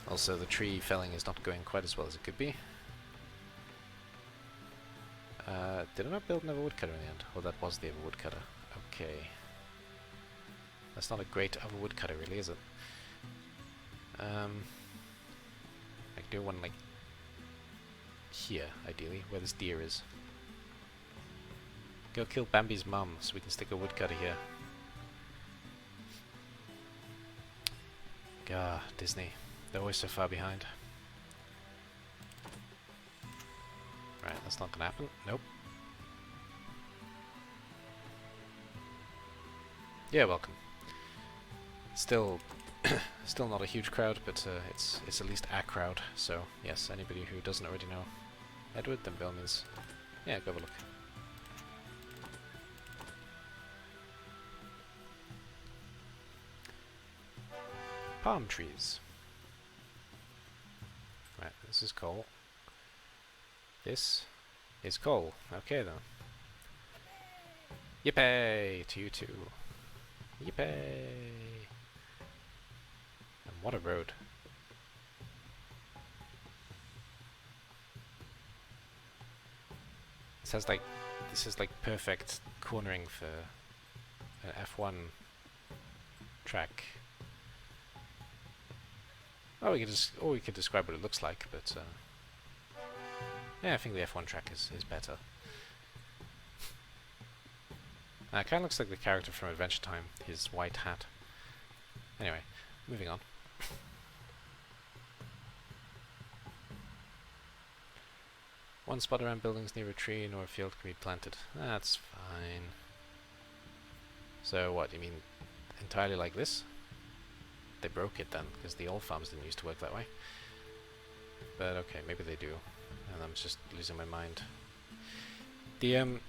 Also, the tree felling is not going quite as well as it could be. Did I not build another woodcutter in the end? Or that was the other woodcutter. Okay. That's not a great other woodcutter, really, is it? I could do one, like, here, ideally, where this deer is. Go kill Bambi's mum, so we can stick a woodcutter here. God, Disney. They're always so far behind. Right, that's not gonna happen. Nope. Yeah, welcome. Still, still not a huge crowd, but it's at least a crowd. So yes, anybody who doesn't already know Edward, then by all means, yeah, go have a look. Palm trees. Right, this is coal. This is coal. Okay then. Yippee to you too. Yippee! And what a road. This is like perfect cornering for an F1 track. Oh, we could describe what it looks like, but yeah, I think the F1 track is better. It kind of looks like the character from Adventure Time, his white hat. Anyway, moving on. One spot around buildings near a tree nor a field can be planted. That's fine. So what, you mean entirely like this? They broke it then, because the old farms didn't used to work that way. But okay, maybe they do. And I'm just losing my mind. The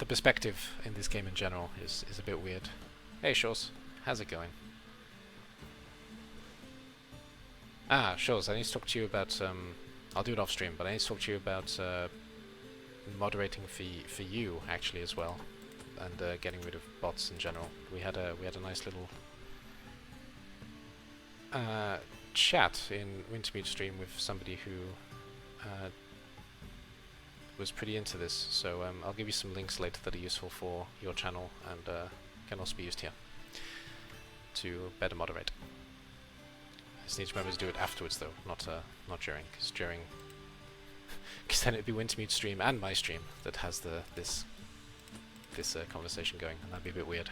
perspective in this game in general is a bit weird. Hey Shores, how's it going? Ah, Shores, I need to talk to you about I'll do it off stream, but I need to talk to you about moderating for you actually as well, and getting rid of bots in general. We had a nice little chat in Wintermute stream with somebody who was pretty into this, so I'll give you some links later that are useful for your channel and can also be used here to better moderate. I just need to remember to do it afterwards though, not during, because then it'd be Wintermute stream and my stream that has this conversation going, and that'd be a bit weird,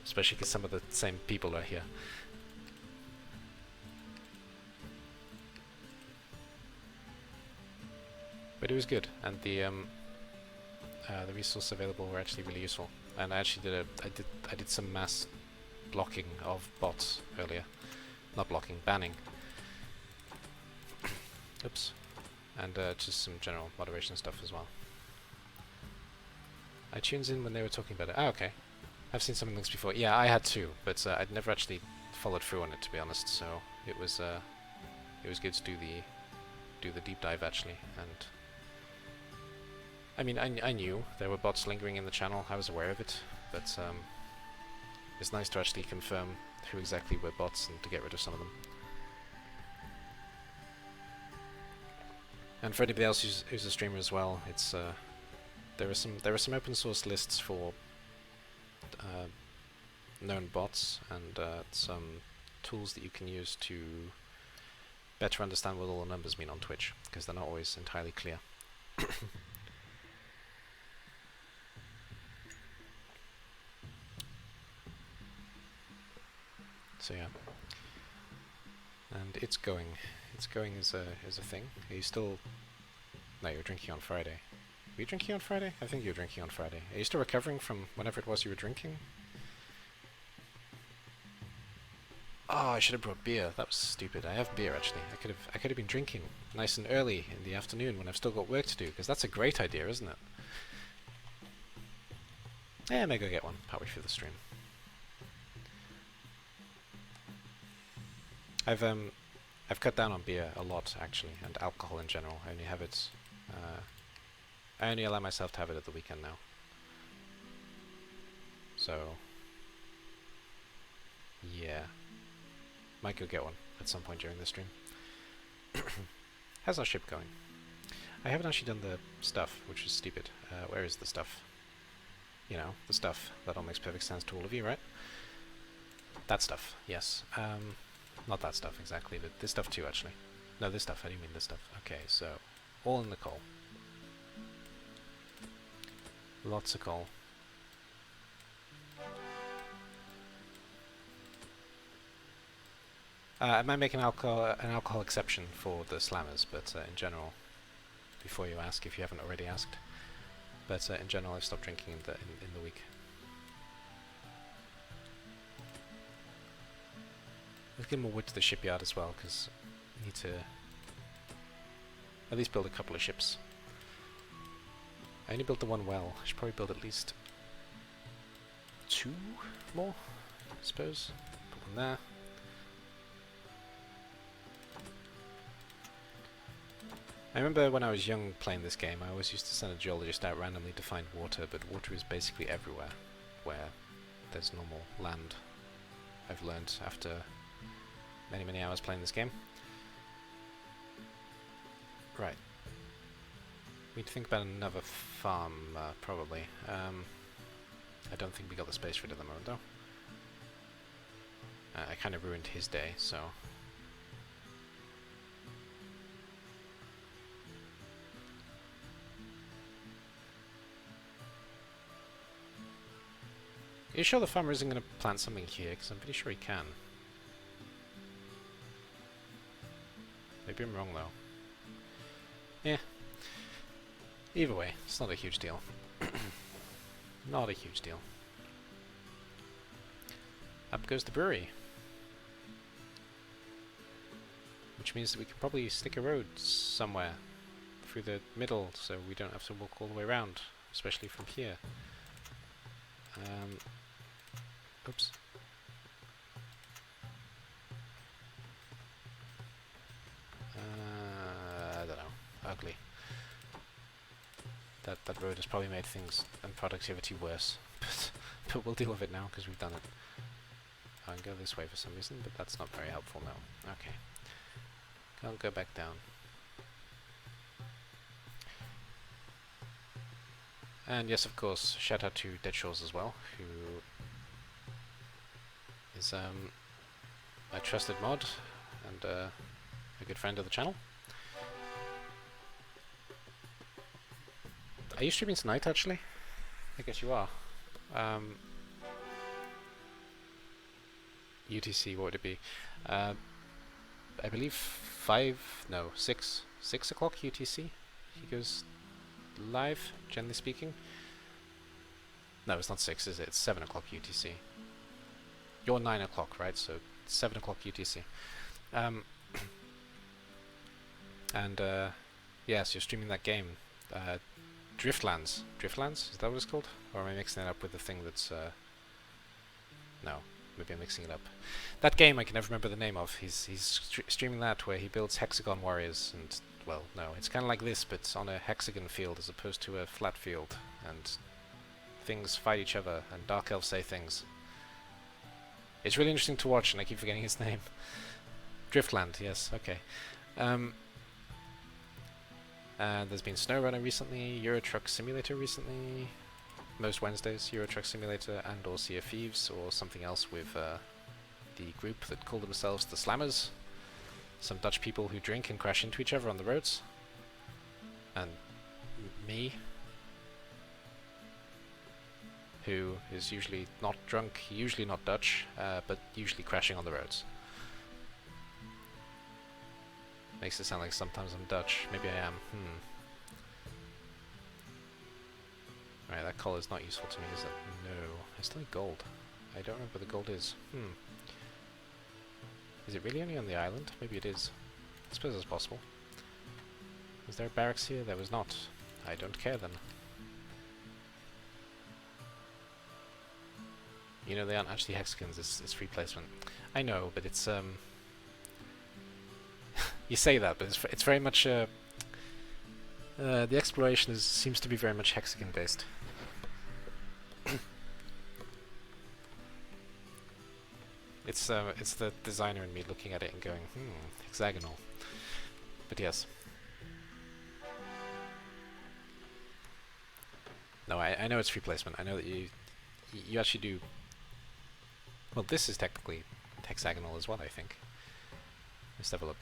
especially because some of the same people are here. But it was good, and the resources available were actually really useful. And I actually I did some mass blocking of bots earlier, not blocking, banning. Oops, and just some general moderation stuff as well. I tuned in when they were talking about it. Ah, okay. I've seen some links before. Yeah, I had too, but I'd never actually followed through on it, to be honest. So it was good to do the deep dive actually, and. I mean, I knew there were bots lingering in the channel, I was aware of it, but it's nice to actually confirm who exactly were bots and to get rid of some of them. And for anybody else who's a streamer as well, it's there are some open source lists for known bots and some tools that you can use to better understand what all the numbers mean on Twitch, because they're not always entirely clear. So yeah, and it's going as a thing. Are you still? No, you're drinking on Friday. Were you drinking on Friday? I think you were drinking on Friday. Are you still recovering from whenever it was you were drinking? Oh, I should have brought beer. That was stupid. I have beer actually. I could have been drinking nice and early in the afternoon when I've still got work to do, because that's a great idea, isn't it? Yeah, I may go get one partway through the stream. I've cut down on beer a lot actually, and alcohol in general. I only have it. I only allow myself to have it at the weekend now. So yeah, might go get one at some point during the stream. How's our ship going? I haven't actually done the stuff, which is stupid. Where is the stuff? You know, the stuff that all makes perfect sense to all of you, right? That stuff, yes. Not that stuff exactly, but this stuff too, actually. No, this stuff, I didn't mean this stuff. Okay, so, all in the coal. Lots of coal. I might make an alcohol exception for the slammers, but in general, before you ask, if you haven't already asked, but in general, I've stopped drinking in the week. Let's get more wood to the shipyard as well, because we need to at least build a couple of ships. I only built the one well. I should probably build at least 2 more, I suppose. Put one there. I remember when I was young playing this game, I always used to send a geologist out randomly to find water, but water is basically everywhere where there's normal land. I've learned after many hours playing this game. Right. We need to think about another farm, probably. I don't think we got the space for it at the moment, though. I kind of ruined his day, so... Are you sure the farmer isn't going to plant something here? Because I'm pretty sure he can. Maybe I'm wrong, though. Yeah. Either way, it's not a huge deal. Not a huge deal. Up goes the brewery. Which means that we could probably stick a road somewhere through the middle, so we don't have to walk all the way around, especially from here. Oops. I don't know. Ugly. That road has probably made things and productivity worse, but we'll deal with it now because we've done it. I can go this way for some reason, but that's not very helpful now. Okay. Can't go back down. And yes, of course, shout out to Dead Shores as well, who is a trusted mod and a good friend of the channel. Are you streaming tonight, actually? I guess you are. UTC, what would it be? I believe 6 o'clock UTC. He goes live, generally speaking. No, it's not 6, is it? It's 7 o'clock UTC. You're 9 o'clock, right? So 7 o'clock UTC. And yes, you're streaming that game. Driftlands. Driftlands? Is that what it's called? Or am I mixing it up with the thing that's... No, maybe I'm mixing it up. That game I can never remember the name of. He's streaming that where he builds hexagon warriors and... Well, no, it's kind of like this, but on a hexagon field as opposed to a flat field. And things fight each other, and Dark Elves say things. It's really interesting to watch, and I keep forgetting his name. Driftland, yes, okay. There's been SnowRunner recently, Euro Truck Simulator recently, most Wednesdays, Euro Truck Simulator and or Sea of Thieves, or something else with the group that call themselves the Slammers. Some Dutch people who drink and crash into each other on the roads. And me, who is usually not drunk, usually not Dutch, but usually crashing on the roads. Makes it sound like sometimes I'm Dutch. Maybe I am. Right, that color is not useful to me, is it? No. I still need gold. I don't remember what the gold is. Is it really only on the island? Maybe it is. I suppose it's possible. Was there a barracks here? There was not. I don't care then. You know, they aren't actually hexagons, it's free placement. I know, but it's, you say that, but it's very much, the exploration seems to be very much hexagon based. It's the designer in me looking at it and going, hexagonal. But yes. No, I know it's free placement. I know that you actually do. Well, this is technically hexagonal as well, I think. Let's have a look.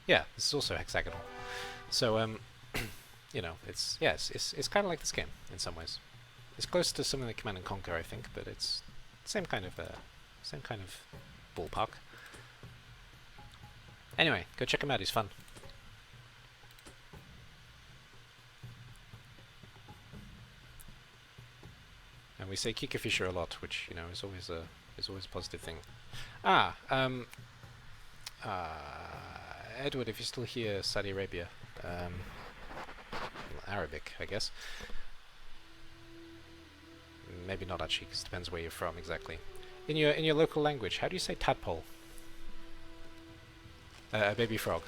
Yeah, this is also hexagonal. So, you know, it's kind of like this game in some ways. It's close to something like Command and Conquer, I think, but it's same kind of ballpark. Anyway, go check him out, he's fun. And we say Kikafisher a lot, which, you know, is always a positive thing. Edward, if you're still here, Saudi Arabia, Arabic, I guess. Maybe not actually, because it depends where you're from exactly. In your local language, how do you say tadpole? A baby frog.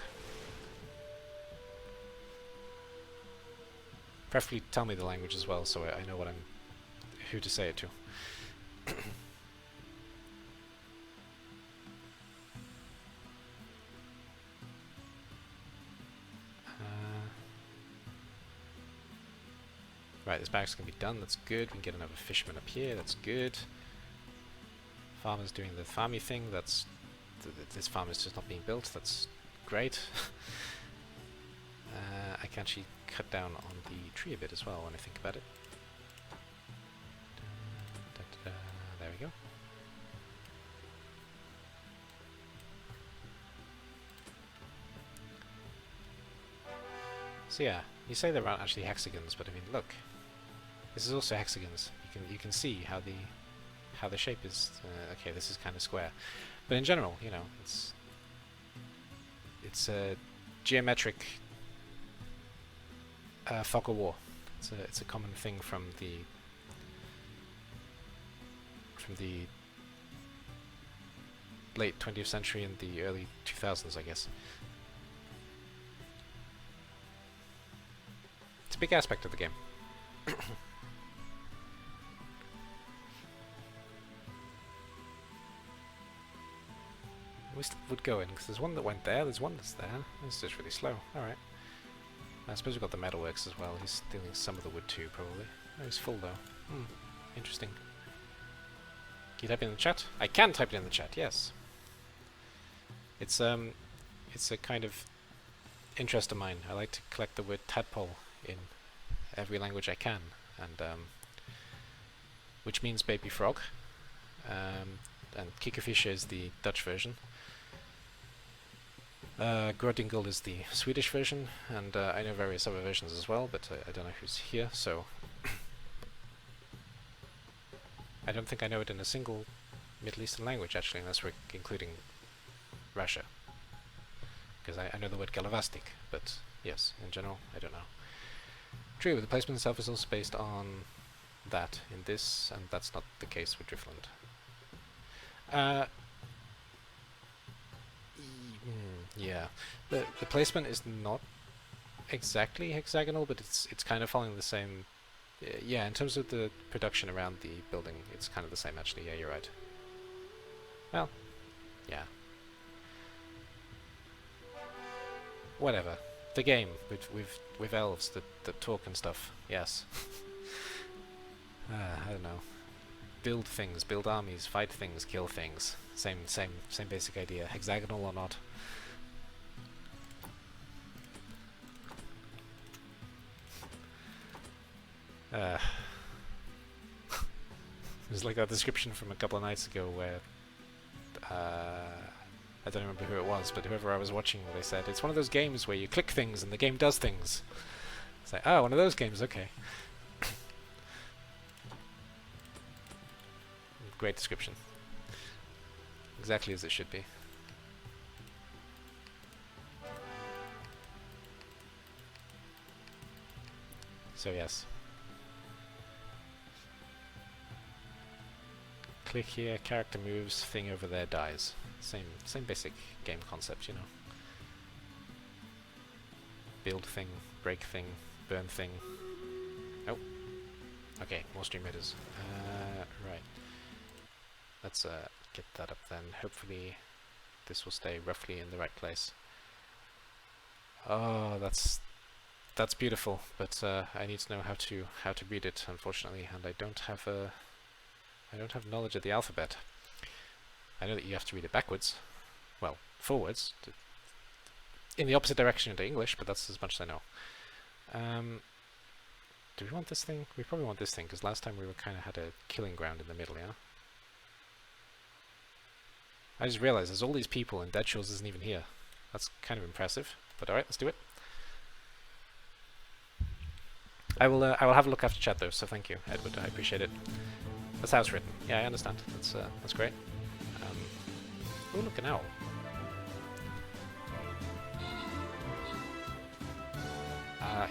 Preferably tell me the language as well, so I know who to say it to. Right, this barracks can be done, that's good. We can get another fisherman up here, that's good. Farmer's doing the farmy thing, that's... this farm is just not being built, that's great. I can actually cut down on the tree a bit as well when I think about it. There we go. So yeah, you say there aren't actually hexagons, but I mean, look, this is also hexagons. You can see how the shape is. Okay, this is kind of square, but in general, you know, it's a geometric fog of war. It's a common thing from the late 20th century and the early 2000s, I guess. It's a big aspect of the game. We would go in, because there's one that went there, there's one that's there. It's just really slow. Alright. I suppose we've got the metalworks as well. He's stealing some of the wood too, probably. Oh, he's full though. Interesting. Can you type it in the chat? I can type it in the chat, yes. It's a kind of interest of mine. I like to collect the word tadpole in every language I can, and which means baby frog. And Kikafisher is the Dutch version. Grotingel is the Swedish version, and I know various other versions as well, but I don't know who's here, so... I don't think I know it in a single Middle Eastern language, actually, unless we're including Russia. Because I know the word Galavastik, but yes, in general, I don't know. True, the placement itself is also based on that in this, and that's not the case with Driftland. Yeah, the placement is not exactly hexagonal, but it's kind of following the same. Yeah, in terms of the production around the building, it's kind of the same actually. Yeah, you're right. Well, yeah. Whatever. The game with elves that talk and stuff. Yes. I don't know. Build things, build armies, fight things, kill things. Same basic idea. Hexagonal or not. It was like that description from a couple of nights ago where I don't remember who it was, but whoever I was watching, they said it's one of those games where you click things and the game does things. It's like, oh, one of those games, okay. Great description. Exactly as it should be. So yes. Click here, character moves, thing over there dies. Same basic game concept, you know. Build thing, break thing, burn thing. Oh. Okay, more stream headers. Right. Let's get that up then. Hopefully this will stay roughly in the right place. Oh, that's beautiful, but I need to know how to read it, unfortunately, and I don't have knowledge of the alphabet. I know that you have to read it backwards, well, forwards, in the opposite direction into English, but that's as much as I know. Do we want this thing? We probably want this thing, because last time we were kind of had a killing ground in the middle, yeah? I just realized there's all these people and Dead Shores isn't even here. That's kind of impressive, but alright, let's do it. I will have a look after chat though, so thank you, Edward, I appreciate it. That's how it's written. Yeah, I understand. That's great. Oh, look, an owl.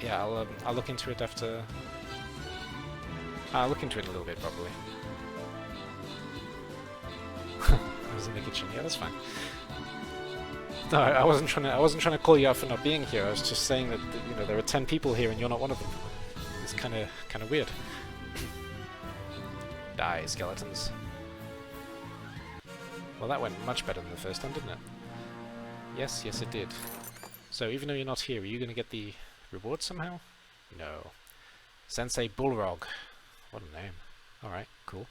Yeah, I'll look into it after... I'll look into it a little bit, probably. I was in the kitchen. Yeah, that's fine. No, I wasn't trying to call you out for not being here. I was just saying that you know there are 10 people here and you're not one of them. It's kind of weird. Die, skeletons. Well, that went much better than the first time, didn't it? Yes, yes, it did. So even though you're not here, are you going to get the reward somehow? No. Sensei Bullrog. What a name. Alright, cool.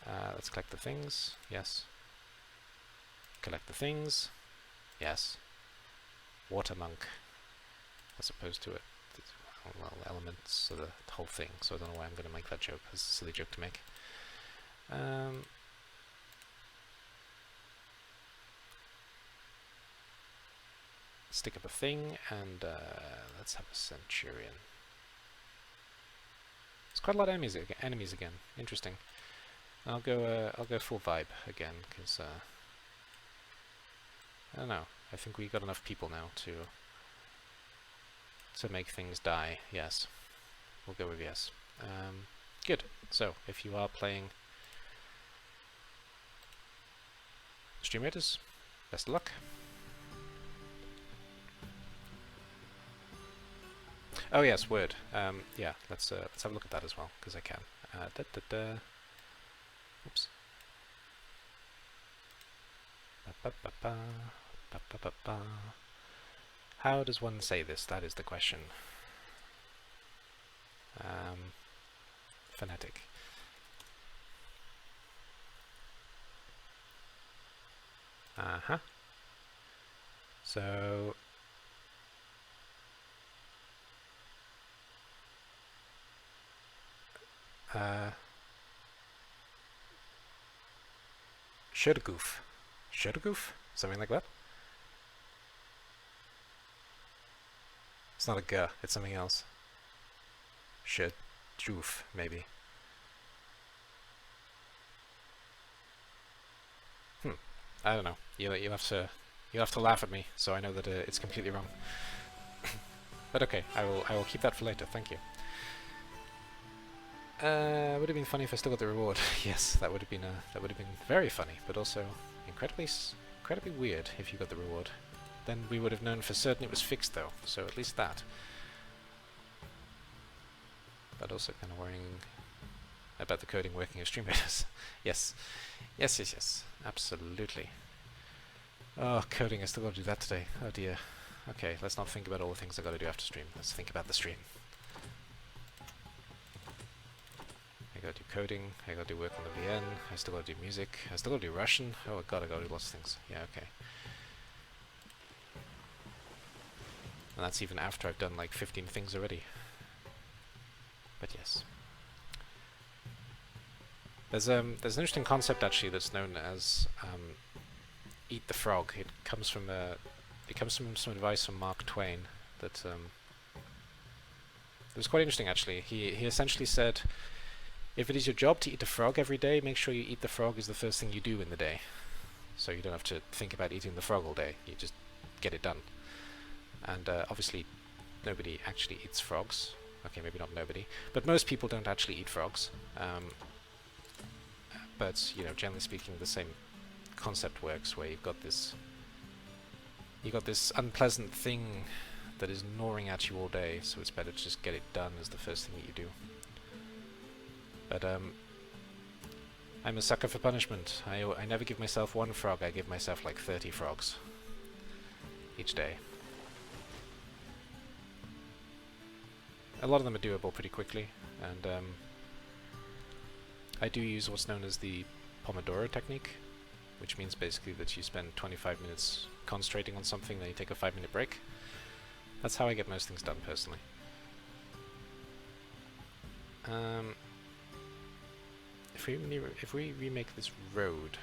Let's collect the things. Yes. Collect the things. Yes. Water monk. As opposed to it. Well, elements of the whole thing. So I don't know why I'm going to make that joke. It's a silly joke to make. Stick up a thing, and let's have a centurion. There's quite a lot of enemies again. Interesting. I'll go full vibe again, because I don't know. I think we got enough people now to make things die. Yes, we'll go with yes. Good. So if you are playing Stream Raiders, best of luck. Oh yes, Word. Yeah, let's have a look at that as well, because I can. Oops. How does one say this? That is the question. Phonetic. Uh-huh. So... Shurgoof. Shurgoof? Something like that? It's not a G, it's something else. Shurgoof, maybe. I don't know. You'll have to laugh at me, so I know that it's completely wrong. But okay, I will keep that for later. Thank you. Would have been funny if I still got the reward. Yes, that would have been very funny, but also incredibly weird if you got the reward. Then we would have known for certain it was fixed, though. So at least that. But also kind of worrying about the coding working as Stream Raiders. Yes, yes, yes, yes, absolutely. Oh, coding! I still got to do that today. Oh dear. Okay, let's not think about all the things I got to do after stream. Let's think about the stream. I gotta do coding, I gotta do work on the VN, I still gotta do music, I still gotta do Russian. Oh god, I gotta do lots of things. Yeah, okay. And that's even after I've done like 15 things already. But yes. There's an interesting concept actually that's known as eat the frog. It comes from some advice from Mark Twain that it was quite interesting actually. He essentially said, if it is your job to eat a frog every day, make sure you eat the frog as the first thing you do in the day. So you don't have to think about eating the frog all day, you just get it done. And obviously nobody actually eats frogs. Okay, maybe not nobody, but most people don't actually eat frogs. But, you know, generally speaking, the same concept works, where you've got this unpleasant thing that is gnawing at you all day, so it's better to just get it done as the first thing that you do. But I'm a sucker for punishment. I never give myself one frog, I give myself like 30 frogs each day. A lot of them are doable pretty quickly, and I do use what's known as the Pomodoro technique, which means basically that you spend 25 minutes concentrating on something, then you take a 5-minute break. That's how I get most things done, personally. If we remake this road,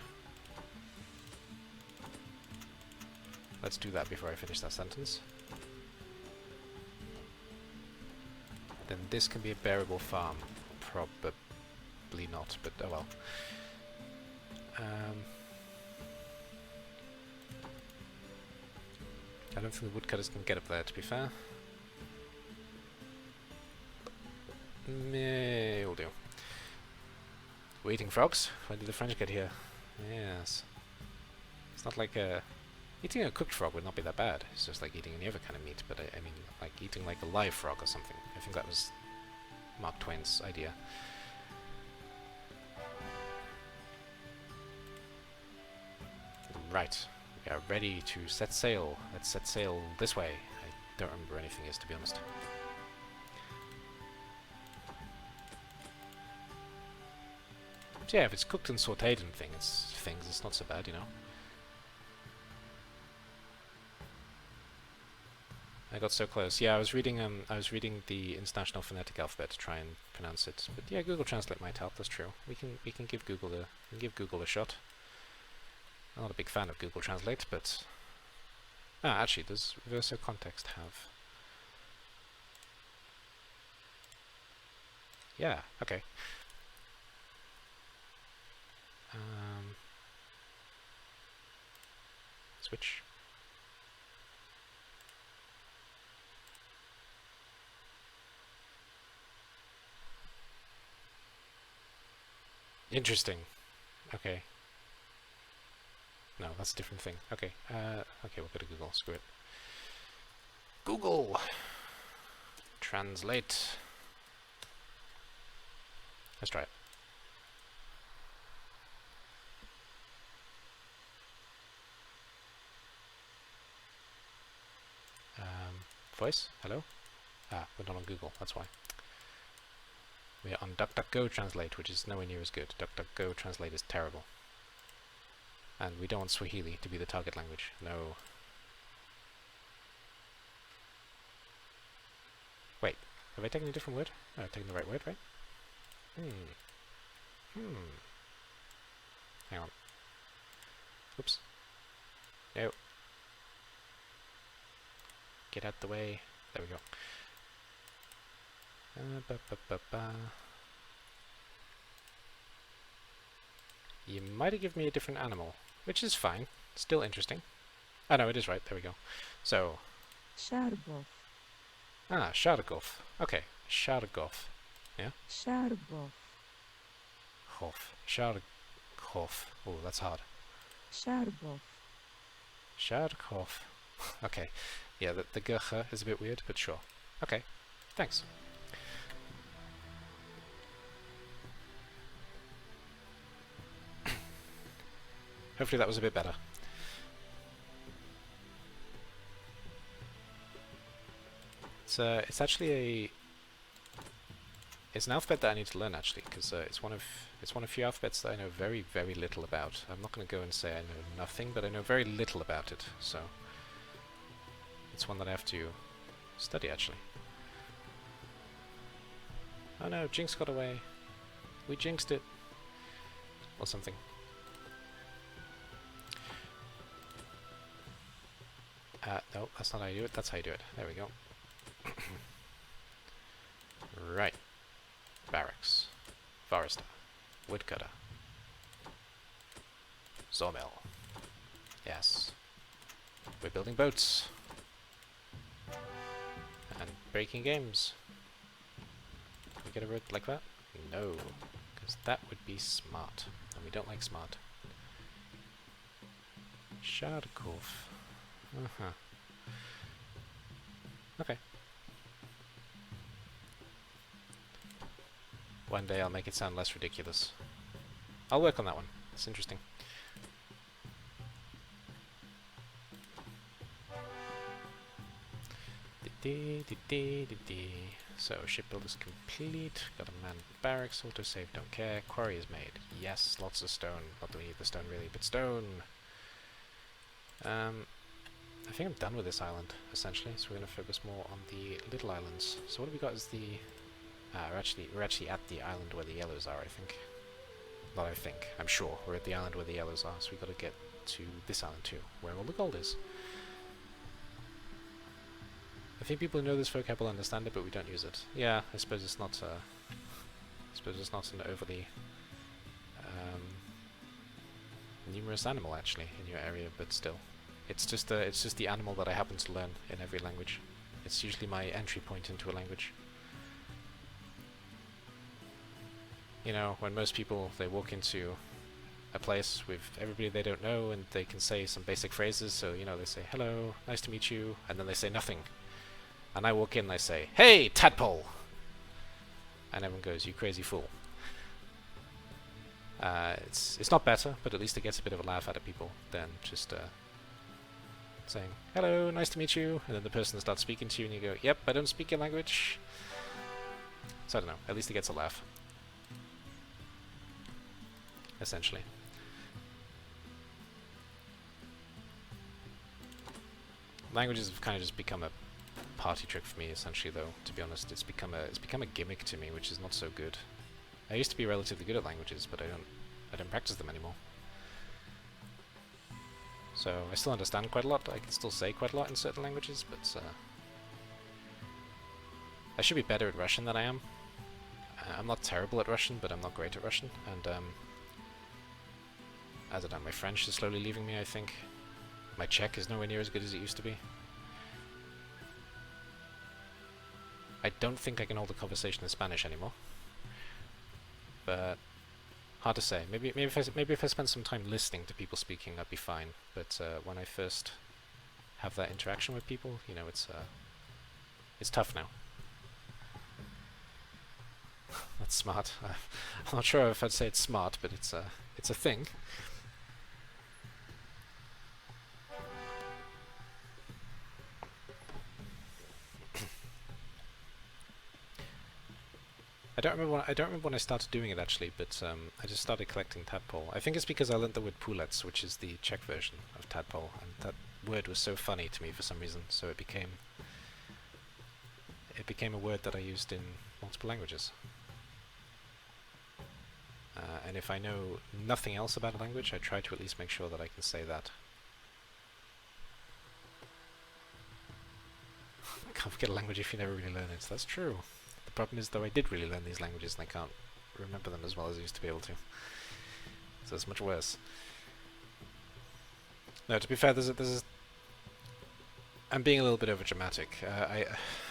Let's do that before I finish that sentence. Then this can be a bearable farm. Probably not, but oh well. I don't think the woodcutters can get up there, to be fair. Meh, will do. We're eating frogs? When did the French get here? Yes. It's not like eating a cooked frog would not be that bad. It's just like eating any other kind of meat, but I mean, like eating like a live frog or something. I think that was Mark Twain's idea. Right. We are ready to set sail. Let's set sail this way. I don't remember where anything is, to be honest. So yeah, if it's cooked and sautéed and things, it's not so bad, you know. I got so close. Yeah, I was reading the International Phonetic Alphabet to try and pronounce it. But yeah, Google Translate might help. That's true. We can give Google a shot. I'm not a big fan of Google Translate, but actually, does Verso Context have? Yeah. Okay. Switch. Interesting. Okay. No, that's a different thing. Okay. Okay, we'll go to Google. Screw it. Google! Translate. Let's try it. Voice? Hello? Ah, we're not on Google, that's why. We're on DuckDuckGo Translate, which is nowhere near as good. DuckDuckGo Translate is terrible. And we don't want Swahili to be the target language. No. Wait, have I taken a different word? No, I've taken the right word, right? Hang on. Oops. No. Get out the way. There we go. You might have given me a different animal, which is fine. Still interesting. Oh no, it is right. There we go. So. Sharbov. Ah, Shargov. Okay, Shargov. Yeah? Sharbov. Hof. Shargov. Oh, that's hard. Sharbov. Shargov. Okay. Yeah, the GH is a bit weird, but sure. Okay. Thanks. Hopefully that was a bit better. It's actually it's an alphabet that I need to learn actually, because it's one of few alphabets that I know very, very little about. I'm not going to go and say I know nothing, but I know very little about it. So it's one that I have to study actually. Oh no, Jinx got away. We jinxed it. Or something. No, that's not how you do it. That's how you do it. There we go. Right. Barracks. Forester. Woodcutter. Sawmill. Yes. We're building boats. And breaking games. Can we get a road like that? No. Because that would be smart. And we don't like smart. Shardkov. Uh-huh. Okay. One day I'll make it sound less ridiculous. I'll work on that one. It's interesting. So, shipbuilder's complete. Got a manned barracks, autosave, don't care. Quarry is made. Yes, lots of stone. Not that we need the stone really, but stone! I think I'm done with this island, essentially, so we're going to focus more on the little islands. So what have we got is the... we're actually at the island where the yellows are, I think. Not I think, I'm sure. We're at the island where the yellows are, so we've got to get to this island too, where all the gold is. I think people who know this vocab will understand it, but we don't use it. Yeah, I suppose it's not. I suppose it's not an overly numerous animal actually in your area, but still, it's just the animal that I happen to learn in every language. It's usually my entry point into a language. You know, when most people, they walk into a place with everybody they don't know and they can say some basic phrases, so you know, they say hello, nice to meet you, and then they say nothing. And I walk in and I say, hey, tadpole! And everyone goes, you crazy fool. It's not better, but at least it gets a bit of a laugh out of people than just saying, hello, nice to meet you, and then the person starts speaking to you and you go, yep, I don't speak your language. So I don't know, at least it gets a laugh. Essentially. Languages have kind of just become a party trick for me, essentially, though, to be honest. It's become a gimmick to me, which is not so good. I used to be relatively good at languages, but I don't practice them anymore. So I still understand quite a lot. I can still say quite a lot in certain languages, but I should be better at Russian than I am. I'm not terrible at Russian, but I'm not great at Russian, and I don't know, my French is slowly leaving me, I think. My Czech is nowhere near as good as it used to be. I don't think I can hold a conversation in Spanish anymore. But hard to say. Maybe if I spend some time listening to people speaking, I'd be fine. But when I first have that interaction with people, you know, it's tough now. That's smart. I'm not sure if I'd say it's smart, but it's a thing. I don't remember when I started doing it actually, but I just started collecting tadpole. I think it's because I learned the word pulets, which is the Czech version of tadpole, and that word was so funny to me for some reason, so it became a word that I used in multiple languages. And if I know nothing else about a language, I try to at least make sure that I can say that. Can't forget a language if you never really learn it. That's true. The problem is, though, I did really learn these languages and I can't remember them as well as I used to be able to. So it's much worse. No, to be fair, I'm being a little bit overdramatic.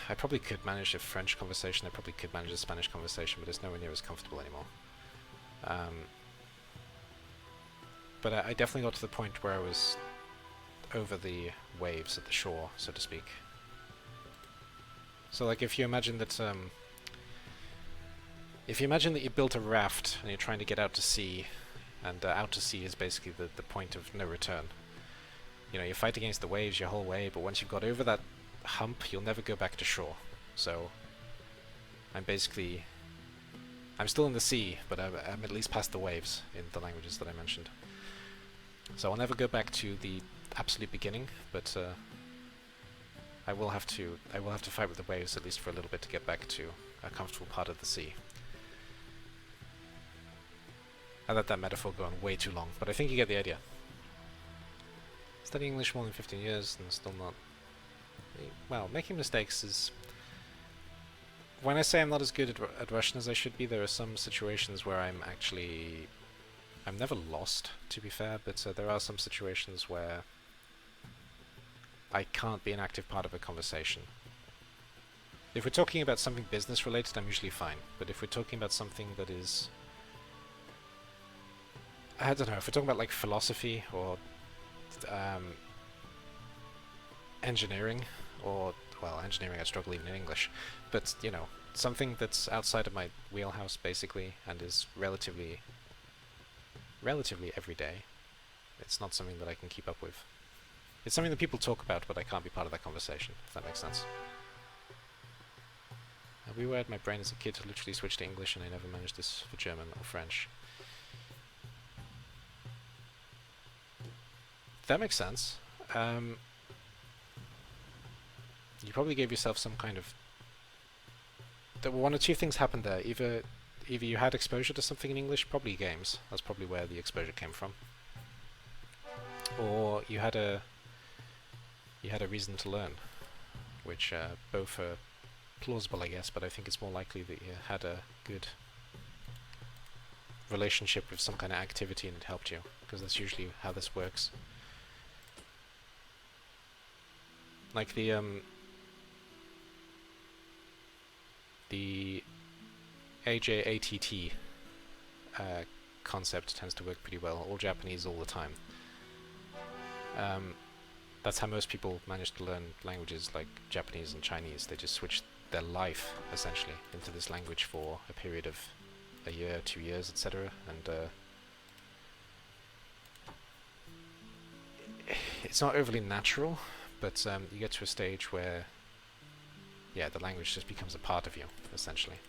I probably could manage a French conversation, I probably could manage a Spanish conversation, but it's nowhere near as comfortable anymore. But I definitely got to the point where I was over the waves at the shore, so to speak. So, like, if you imagine that you built a raft and you're trying to get out to sea, and out to sea is basically the point of no return. You know, you fight against the waves your whole way, but once you've got over that hump, you'll never go back to shore. So, I'm still in the sea, but I'm at least past the waves in the languages that I mentioned. So I'll never go back to the absolute beginning, but I will have to fight with the waves at least for a little bit to get back to a comfortable part of the sea. I let that metaphor go on way too long, but I think you get the idea. Studying English more than 15 years and still not... Well, making mistakes is... When I say I'm not as good at Russian as I should be, there are some situations where I'm never lost, to be fair, but there are some situations where I can't be an active part of a conversation. If we're talking about something business related, I'm usually fine, but if we're talking about something that is... I don't know, if we're talking about like philosophy or engineering, or, well, engineering I struggle even in English, but, you know, something that's outside of my wheelhouse, basically, and is relatively everyday. It's not something that I can keep up with. It's something that people talk about, but I can't be part of that conversation, if that makes sense. I rewired my brain as a kid to literally switch to English, and I never managed this for German or French. That makes sense. You probably gave yourself some kind of... one or two things happened there. Either you had exposure to something in English, probably games. That's probably where the exposure came from. Or you had a reason to learn. which both are plausible, I guess, but I think it's more likely that you had a good relationship with some kind of activity and it helped you, because that's usually how this works. Like the AJDStudios concept tends to work pretty well, all Japanese all the time. That's how most people manage to learn languages like Japanese and Chinese. They just switch their life, essentially, into this language for a period of a year, 2 years, etc. And it's not overly natural, but you get to a stage where, yeah, the language just becomes a part of you, essentially.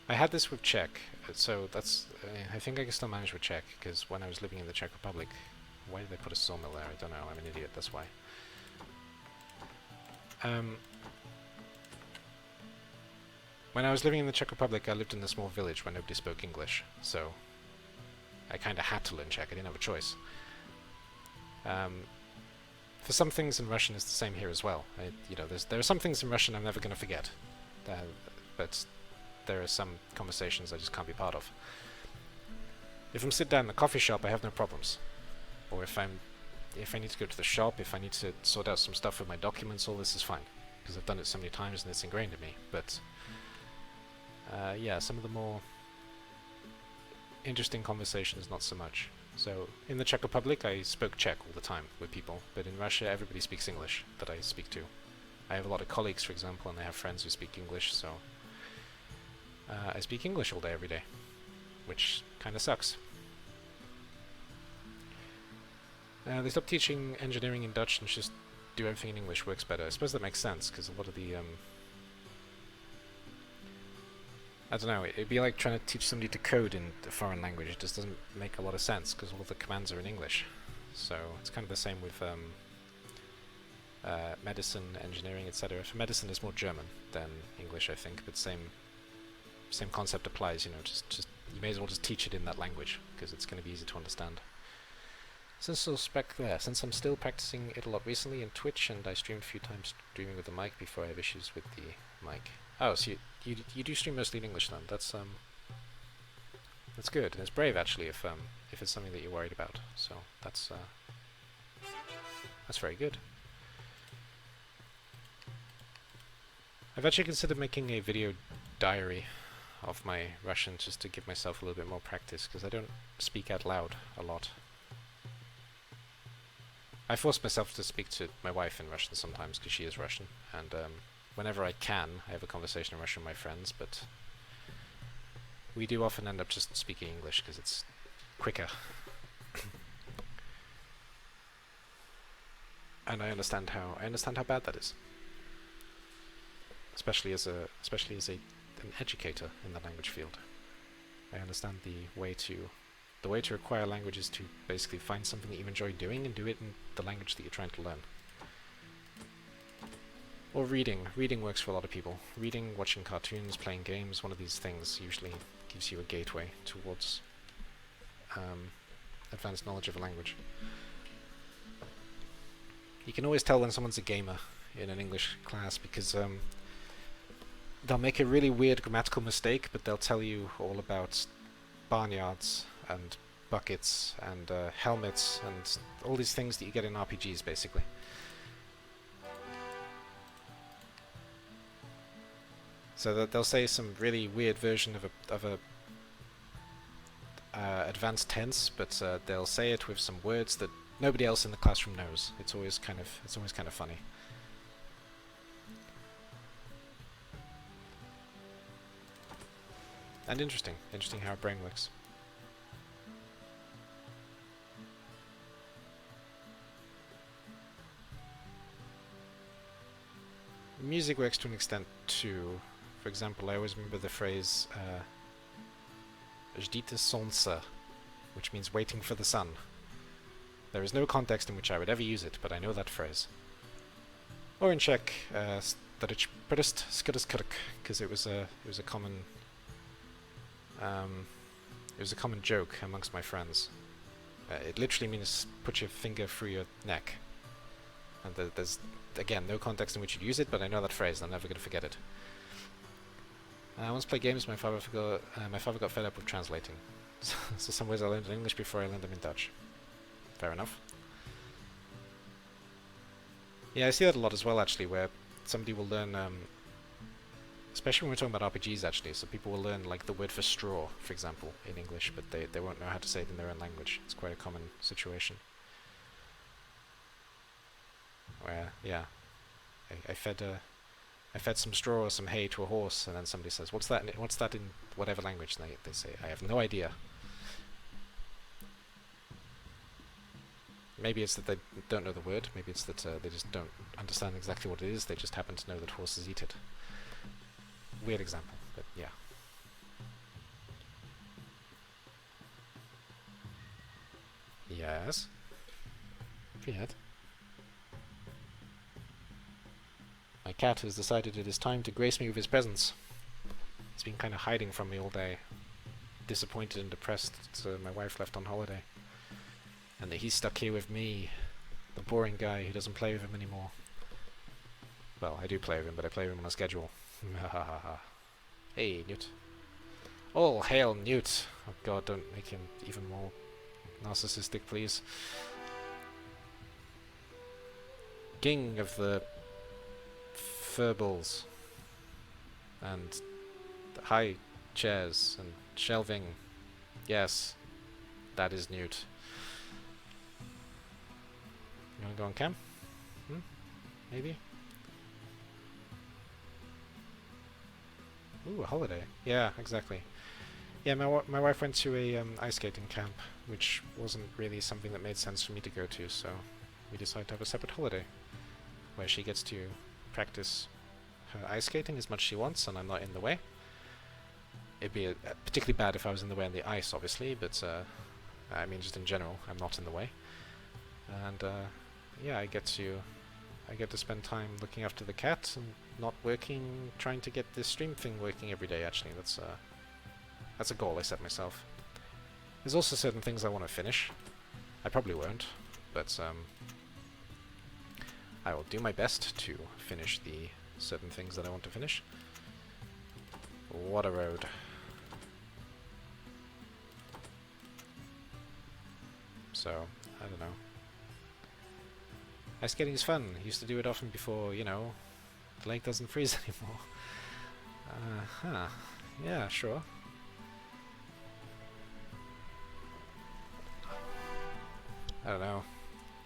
I had this with Czech, so that's... I think I can still manage with Czech, because when I was living in the Czech Republic... Why did they put a sawmill there? I don't know, I'm an idiot, that's why. When I was living in the Czech Republic, I lived in a small village where nobody spoke English, so I kinda had to learn Czech, I didn't have a choice. For some things in Russian, it's the same here as well. You know, there are some things in Russian I'm never going to forget, but there are some conversations I just can't be part of. If I'm sitting down in a coffee shop, I have no problems. Or if I need to go to the shop, if I need to sort out some stuff with my documents, all this is fine, because I've done it so many times and it's ingrained in me. But yeah, some of the more interesting conversations, not so much. So, in the Czech Republic, I spoke Czech all the time with people, but in Russia, everybody speaks English that I speak to. I have a lot of colleagues, for example, and I have friends who speak English, so I speak English all day, every day, which kind of sucks. They stopped teaching engineering in Dutch and just do everything in English works better. I suppose that makes sense, because a lot of the I don't know, it'd be like trying to teach somebody to code in a foreign language. It just doesn't make a lot of sense, because all the commands are in English. So it's kind of the same with medicine, engineering, etc. For medicine, it's more German than English, I think, but same concept applies. You know, just you may as well just teach it in that language, because it's going to be easy to understand. Since I'm still practicing it a lot recently in Twitch, and I streamed a few times streaming with the mic before I have issues with the mic. Oh, so you do stream mostly in English then? That's good, and it's brave actually if it's something that you're worried about. So that's very good. I've actually considered making a video diary of my Russian just to give myself a little bit more practice, because I don't speak out loud a lot. I force myself to speak to my wife in Russian sometimes, because she is Russian, and whenever I can, I have a conversation in Russian with my friends, but we do often end up just speaking English, because it's quicker. And I understand how bad that is. Especially as an educator in the language field. I understand the way to acquire language is to basically find something that you enjoy doing and do it in the language that you're trying to learn. Or reading. Reading works for a lot of people. Reading, watching cartoons, playing games, one of these things usually gives you a gateway towards advanced knowledge of a language. You can always tell when someone's a gamer in an English class, because they'll make a really weird grammatical mistake, but they'll tell you all about barnyards and buckets and helmets and all these things that you get in RPGs, basically. So that they'll say some really weird version of a advanced tense, but they'll say it with some words that nobody else in the classroom knows. It's always kind of funny. And interesting how our brain works. Music works to an extent too. For example, I always remember the phrase "Ждите солнца," which means waiting for the sun. There is no context in which I would ever use it, but I know that phrase. Or in Czech, "Starý prst skrz krk," because it was a common joke amongst my friends. It literally means put your finger through your neck. And there's, again, no context in which you'd use it, but I know that phrase, and I'm never going to forget it. I once played games, my father got fed up with translating. So some ways I learned in English before I learned them in Dutch. Fair enough. Yeah, I see that a lot as well, actually, where somebody will learn, especially when we're talking about RPGs, actually, so people will learn, like, the word for straw, for example, in English, but they won't know how to say it in their own language. It's quite a common situation. Where, yeah, I fed some straw or some hay to a horse, and then somebody says, what's that in whatever language? And they say, I have no idea. Maybe it's that they don't know the word, maybe it's that they just don't understand exactly what it is, they just happen to know that horses eat it. Weird example, but yeah. Yes? Fiat? My cat has decided it is time to grace me with his presence. He's been kind of hiding from me all day. Disappointed and depressed that my wife left on holiday. And that he's stuck here with me, the boring guy who doesn't play with him anymore. Well, I do play with him, but I play with him on a schedule. Hey, Newt. All hail Newt! Oh god, don't make him even more narcissistic, please. King of the Furbles. And high chairs and shelving. Yes, that is Newt. You wanna go on cam? Maybe? Ooh, a holiday. Yeah, exactly. Yeah, my wife went to a ice skating camp, which wasn't really something that made sense for me to go to, so we decided to have a separate holiday, where she gets to practice her ice skating as much as she wants, and I'm not in the way. It'd be particularly bad if I was in the way on the ice, obviously, but I mean, just in general, I'm not in the way. And yeah, I get to spend time looking after the cat and not working, trying to get this stream thing working every day. Actually, that's a goal I set myself. There's also certain things I want to finish. I probably won't, but I will do my best to finish the certain things that I want to finish. What a road. So, I don't know. Ice skating is fun. Used to do it often before, you know, the lake doesn't freeze anymore. Huh. Yeah, sure. I don't know.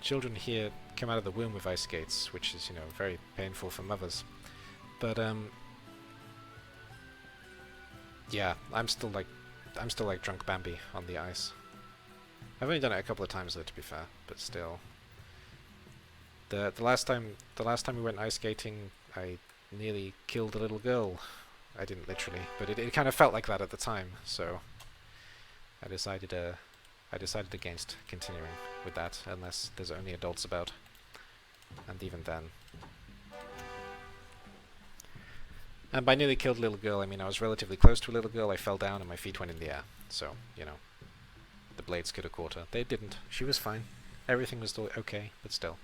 Children here come out of the womb with ice skates, which is, you know, very painful for mothers. But, yeah, I'm still like drunk Bambi on the ice. I've only done it a couple of times though, to be fair, but still. The last time we went ice skating, I nearly killed a little girl. I didn't literally, but it kind of felt like that at the time, so I decided against continuing with that unless there's only adults about. And even then. And by nearly killed a little girl, I mean I was relatively close to a little girl, I fell down and my feet went in the air. So, you know, the blades could have caught her. They didn't. She was fine. Everything was still okay, but still.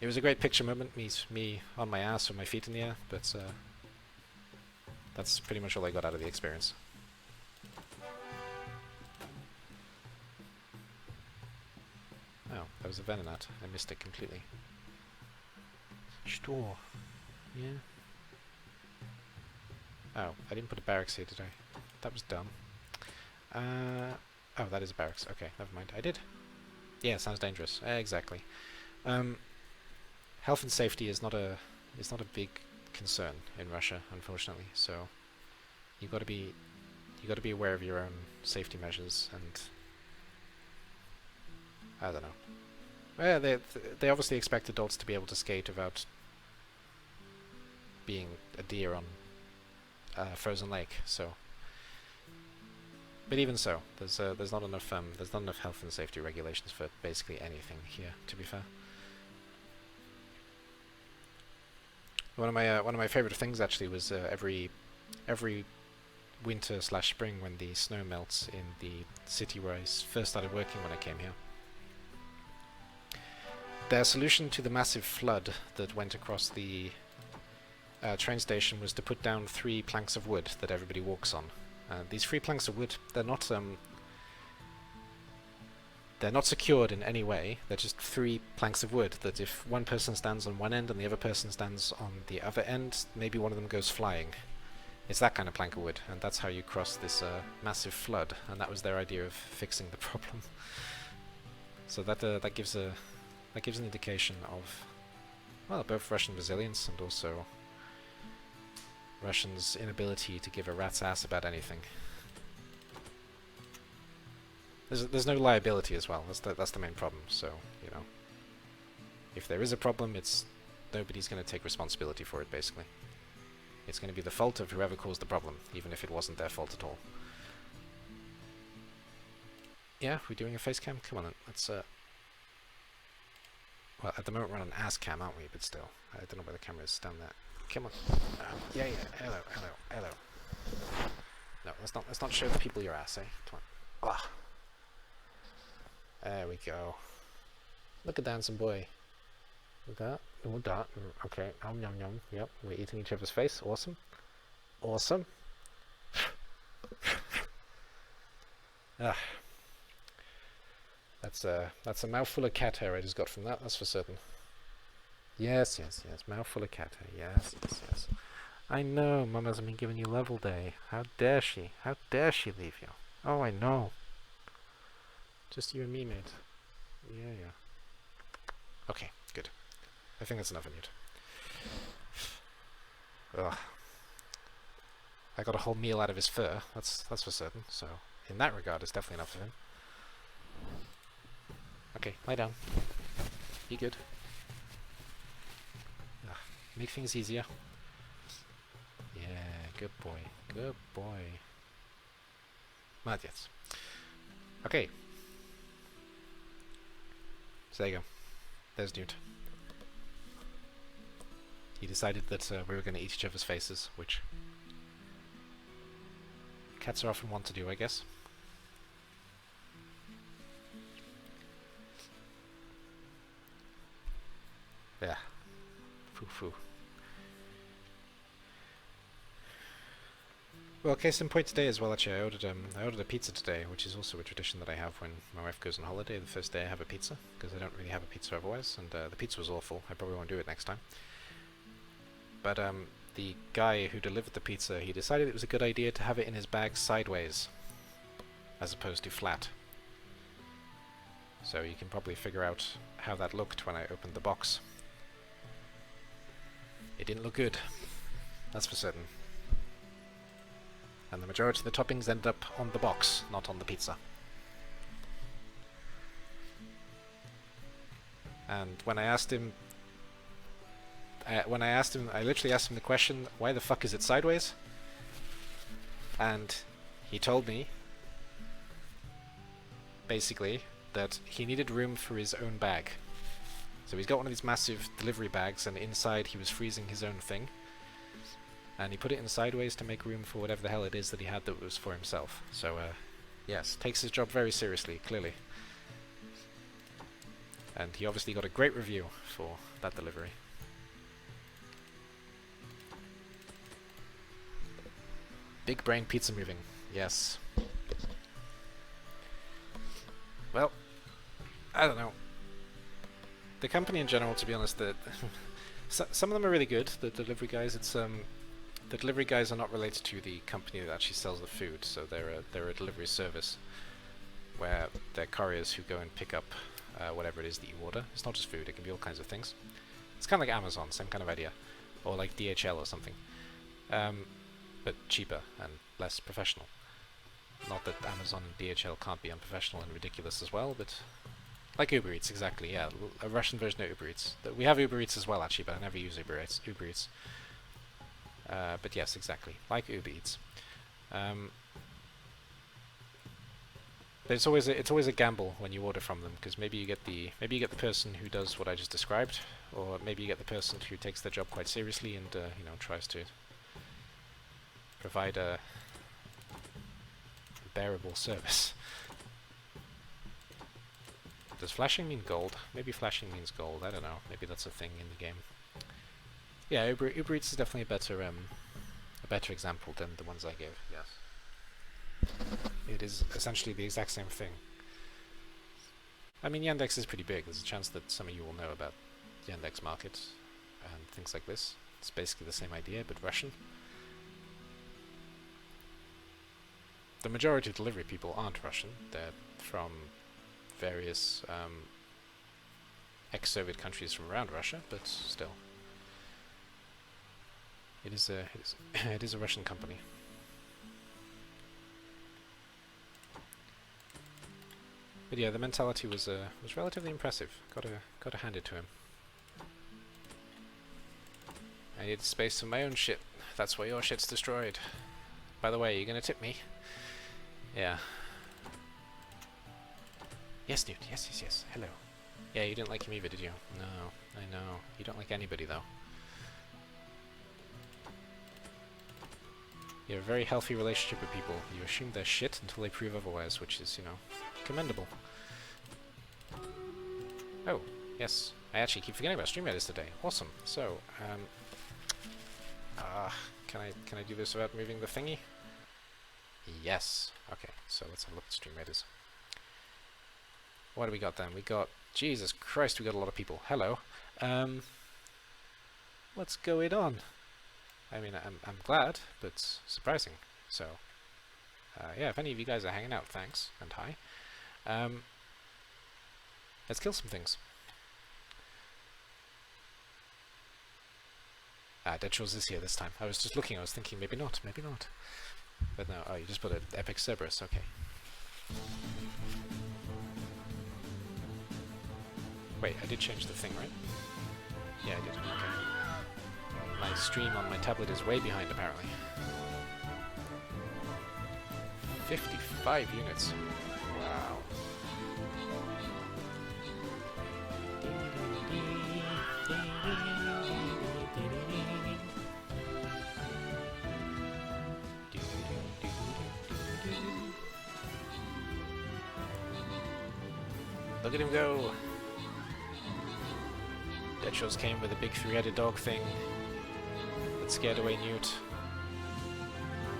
It was a great picture moment, me on my ass with my feet in the air, but that's pretty much all I got out of the experience. Oh, that was a Venonat. I missed it completely. Store. Yeah. Oh, I didn't put a barracks here, did I? That was dumb. Oh, that is a barracks. Okay, never mind. I did. Yeah, sounds dangerous. Exactly. Health and safety is not a big concern in Russia, unfortunately. So you got to be aware of your own safety measures, and I don't know. Well, they obviously expect adults to be able to skate without being a deer on frozen lake. So, but even so, there's not enough health and safety regulations for basically anything here. To be fair. One of my favorite things actually was every winter/spring when the snow melts in the city where I first started working when I came here. their solution to the massive flood that went across the train station was to put down 3 planks of wood that everybody walks on. These 3 planks of wood, they're not secured in any way. They're just 3 planks of wood that if one person stands on one end and the other person stands on the other end, maybe one of them goes flying. It's that kind of plank of wood, and that's how you cross this massive flood, and that was their idea of fixing the problem. So that gives an indication of, well, both Russian resilience and also Russians' inability to give a rat's ass about anything. There's no liability as well. That's the main problem. So, you know, if there is a problem, nobody's going to take responsibility for it. Basically, it's going to be the fault of whoever caused the problem, even if it wasn't their fault at all. Yeah, we're doing a face cam. Come on, then. Let's. Well, at the moment we're on an ass cam, aren't we? But still, I don't know where the camera is down there. Come on. Yeah. Hello. No, let's not show the people your ass, eh? Come on. Ah. There we go. Look at the handsome boy. Look at that. Oh, that. Okay. Yum. Yep. We're eating each other's face. Awesome. Awesome. Ah. That's a mouthful of cat hair I just got from that. That's for certain. Yes. Mouthful of cat hair. Yes. I know. Mum hasn't been giving you love all day. How dare she? How dare she leave you? Oh, I know. Just you and me, mate. Yeah. Okay, good. I think that's enough of it. Ugh. I got a whole meal out of his fur. That's for certain. So, in that regard, it's definitely enough of him. Okay, lie down. Be good. Ugh. Make things easier. Yeah, good boy. Good boy. Молодец. Okay. So there you go. There's Newt. He decided that we were going to eat each other's faces, which cats are often want to do, I guess. Yeah. Foo. Well, case in point today as well, actually, I ordered a pizza today, which is also a tradition that I have when my wife goes on holiday. The first day I have a pizza, because I don't really have a pizza otherwise, and the pizza was awful. I probably won't do it next time. But the guy who delivered the pizza, he decided it was a good idea to have it in his bag sideways, as opposed to flat. So you can probably figure out how that looked when I opened the box. It didn't look good, that's for certain. And the majority of the toppings ended up on the box, not on the pizza. And when I asked him, I literally asked him the question, why the fuck is it sideways? And he told me, basically, that he needed room for his own bag. So he's got one of these massive delivery bags, and inside he was freezing his own thing. And he put it in sideways to make room for whatever the hell it is that he had that was for himself. So, yes, takes his job very seriously, clearly. And he obviously got a great review for that delivery. Big brain pizza moving, yes. Well, I don't know. The company in general, to be honest, some of them are really good. The delivery guys, the delivery guys are not related to the company that actually sells the food, so they're a delivery service where they're couriers who go and pick up whatever it is that you order. It's not just food; it can be all kinds of things. It's kind of like Amazon, same kind of idea, or like DHL or something, but cheaper and less professional. Not that Amazon and DHL can't be unprofessional and ridiculous as well, but like Uber Eats, exactly. Yeah, a Russian version of Uber Eats. We have Uber Eats as well, actually, but I never use Uber Eats. But yes, exactly, like Uber Eats. But it's always a gamble when you order from them, because maybe you get the person who does what I just described, or maybe you get the person who takes their job quite seriously and tries to provide a bearable service. Does flashing mean gold? Maybe flashing means gold. I don't know. Maybe that's a thing in the game. Yeah, Uber Eats is definitely a better example than the ones I gave. Yes. It is essentially the exact same thing. I mean, Yandex is pretty big. There's a chance that some of you will know about Yandex Market and things like this. It's basically the same idea, but Russian. The majority of delivery people aren't Russian. They're from various ex-Soviet countries from around Russia, but still. It is a Russian company. But yeah, the mentality was relatively impressive. Gotta hand it to him. I need space for my own shit. That's why your shit's destroyed. By the way, you gonna tip me? Yeah. Yes, dude. Yes. Hello. Yeah, you didn't like him either, did you? No, I know. You don't like anybody, though. You have a very healthy relationship with people. You assume they're shit until they prove otherwise, which is, you know, commendable. Oh, yes. I actually keep forgetting about stream editors today. Awesome. So, can I do this without moving the thingy? Yes. Okay, so let's have a look at stream editors. What do we got then? We got... Jesus Christ, we got a lot of people. Hello. What's going on? I mean, I'm glad, but surprising. So, yeah, if any of you guys are hanging out, thanks, and hi. Let's kill some things. DeadStudios is here this time. I was just looking, I was thinking, maybe not. But no, oh, you just put an epic Cerberus, okay. Wait, I did change the thing, right? Yeah, I did, okay. My stream on my tablet is way behind, apparently. 55 units. Wow. Look at him go! DeadStudios came with a big three-headed dog thing that scared away Newt.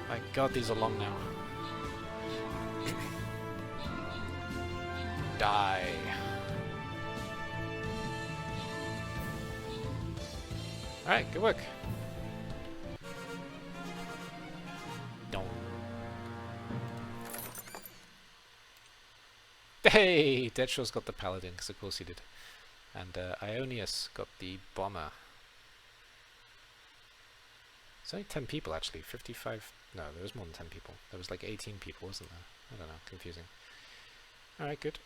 My god, these are long now. Die! Alright, good work. Hey! DeadStudios got the Paladin, because of course he did. And Ionius got the Bomber. It's only 10 people actually, 55... No, there was more than 10 people. There was like 18 people, wasn't there? I don't know, confusing. Alright, good.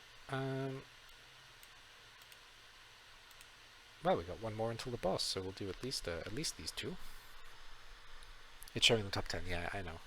Well, we got one more until the boss, so we'll do at least these two. It's showing the top 10, yeah, I know.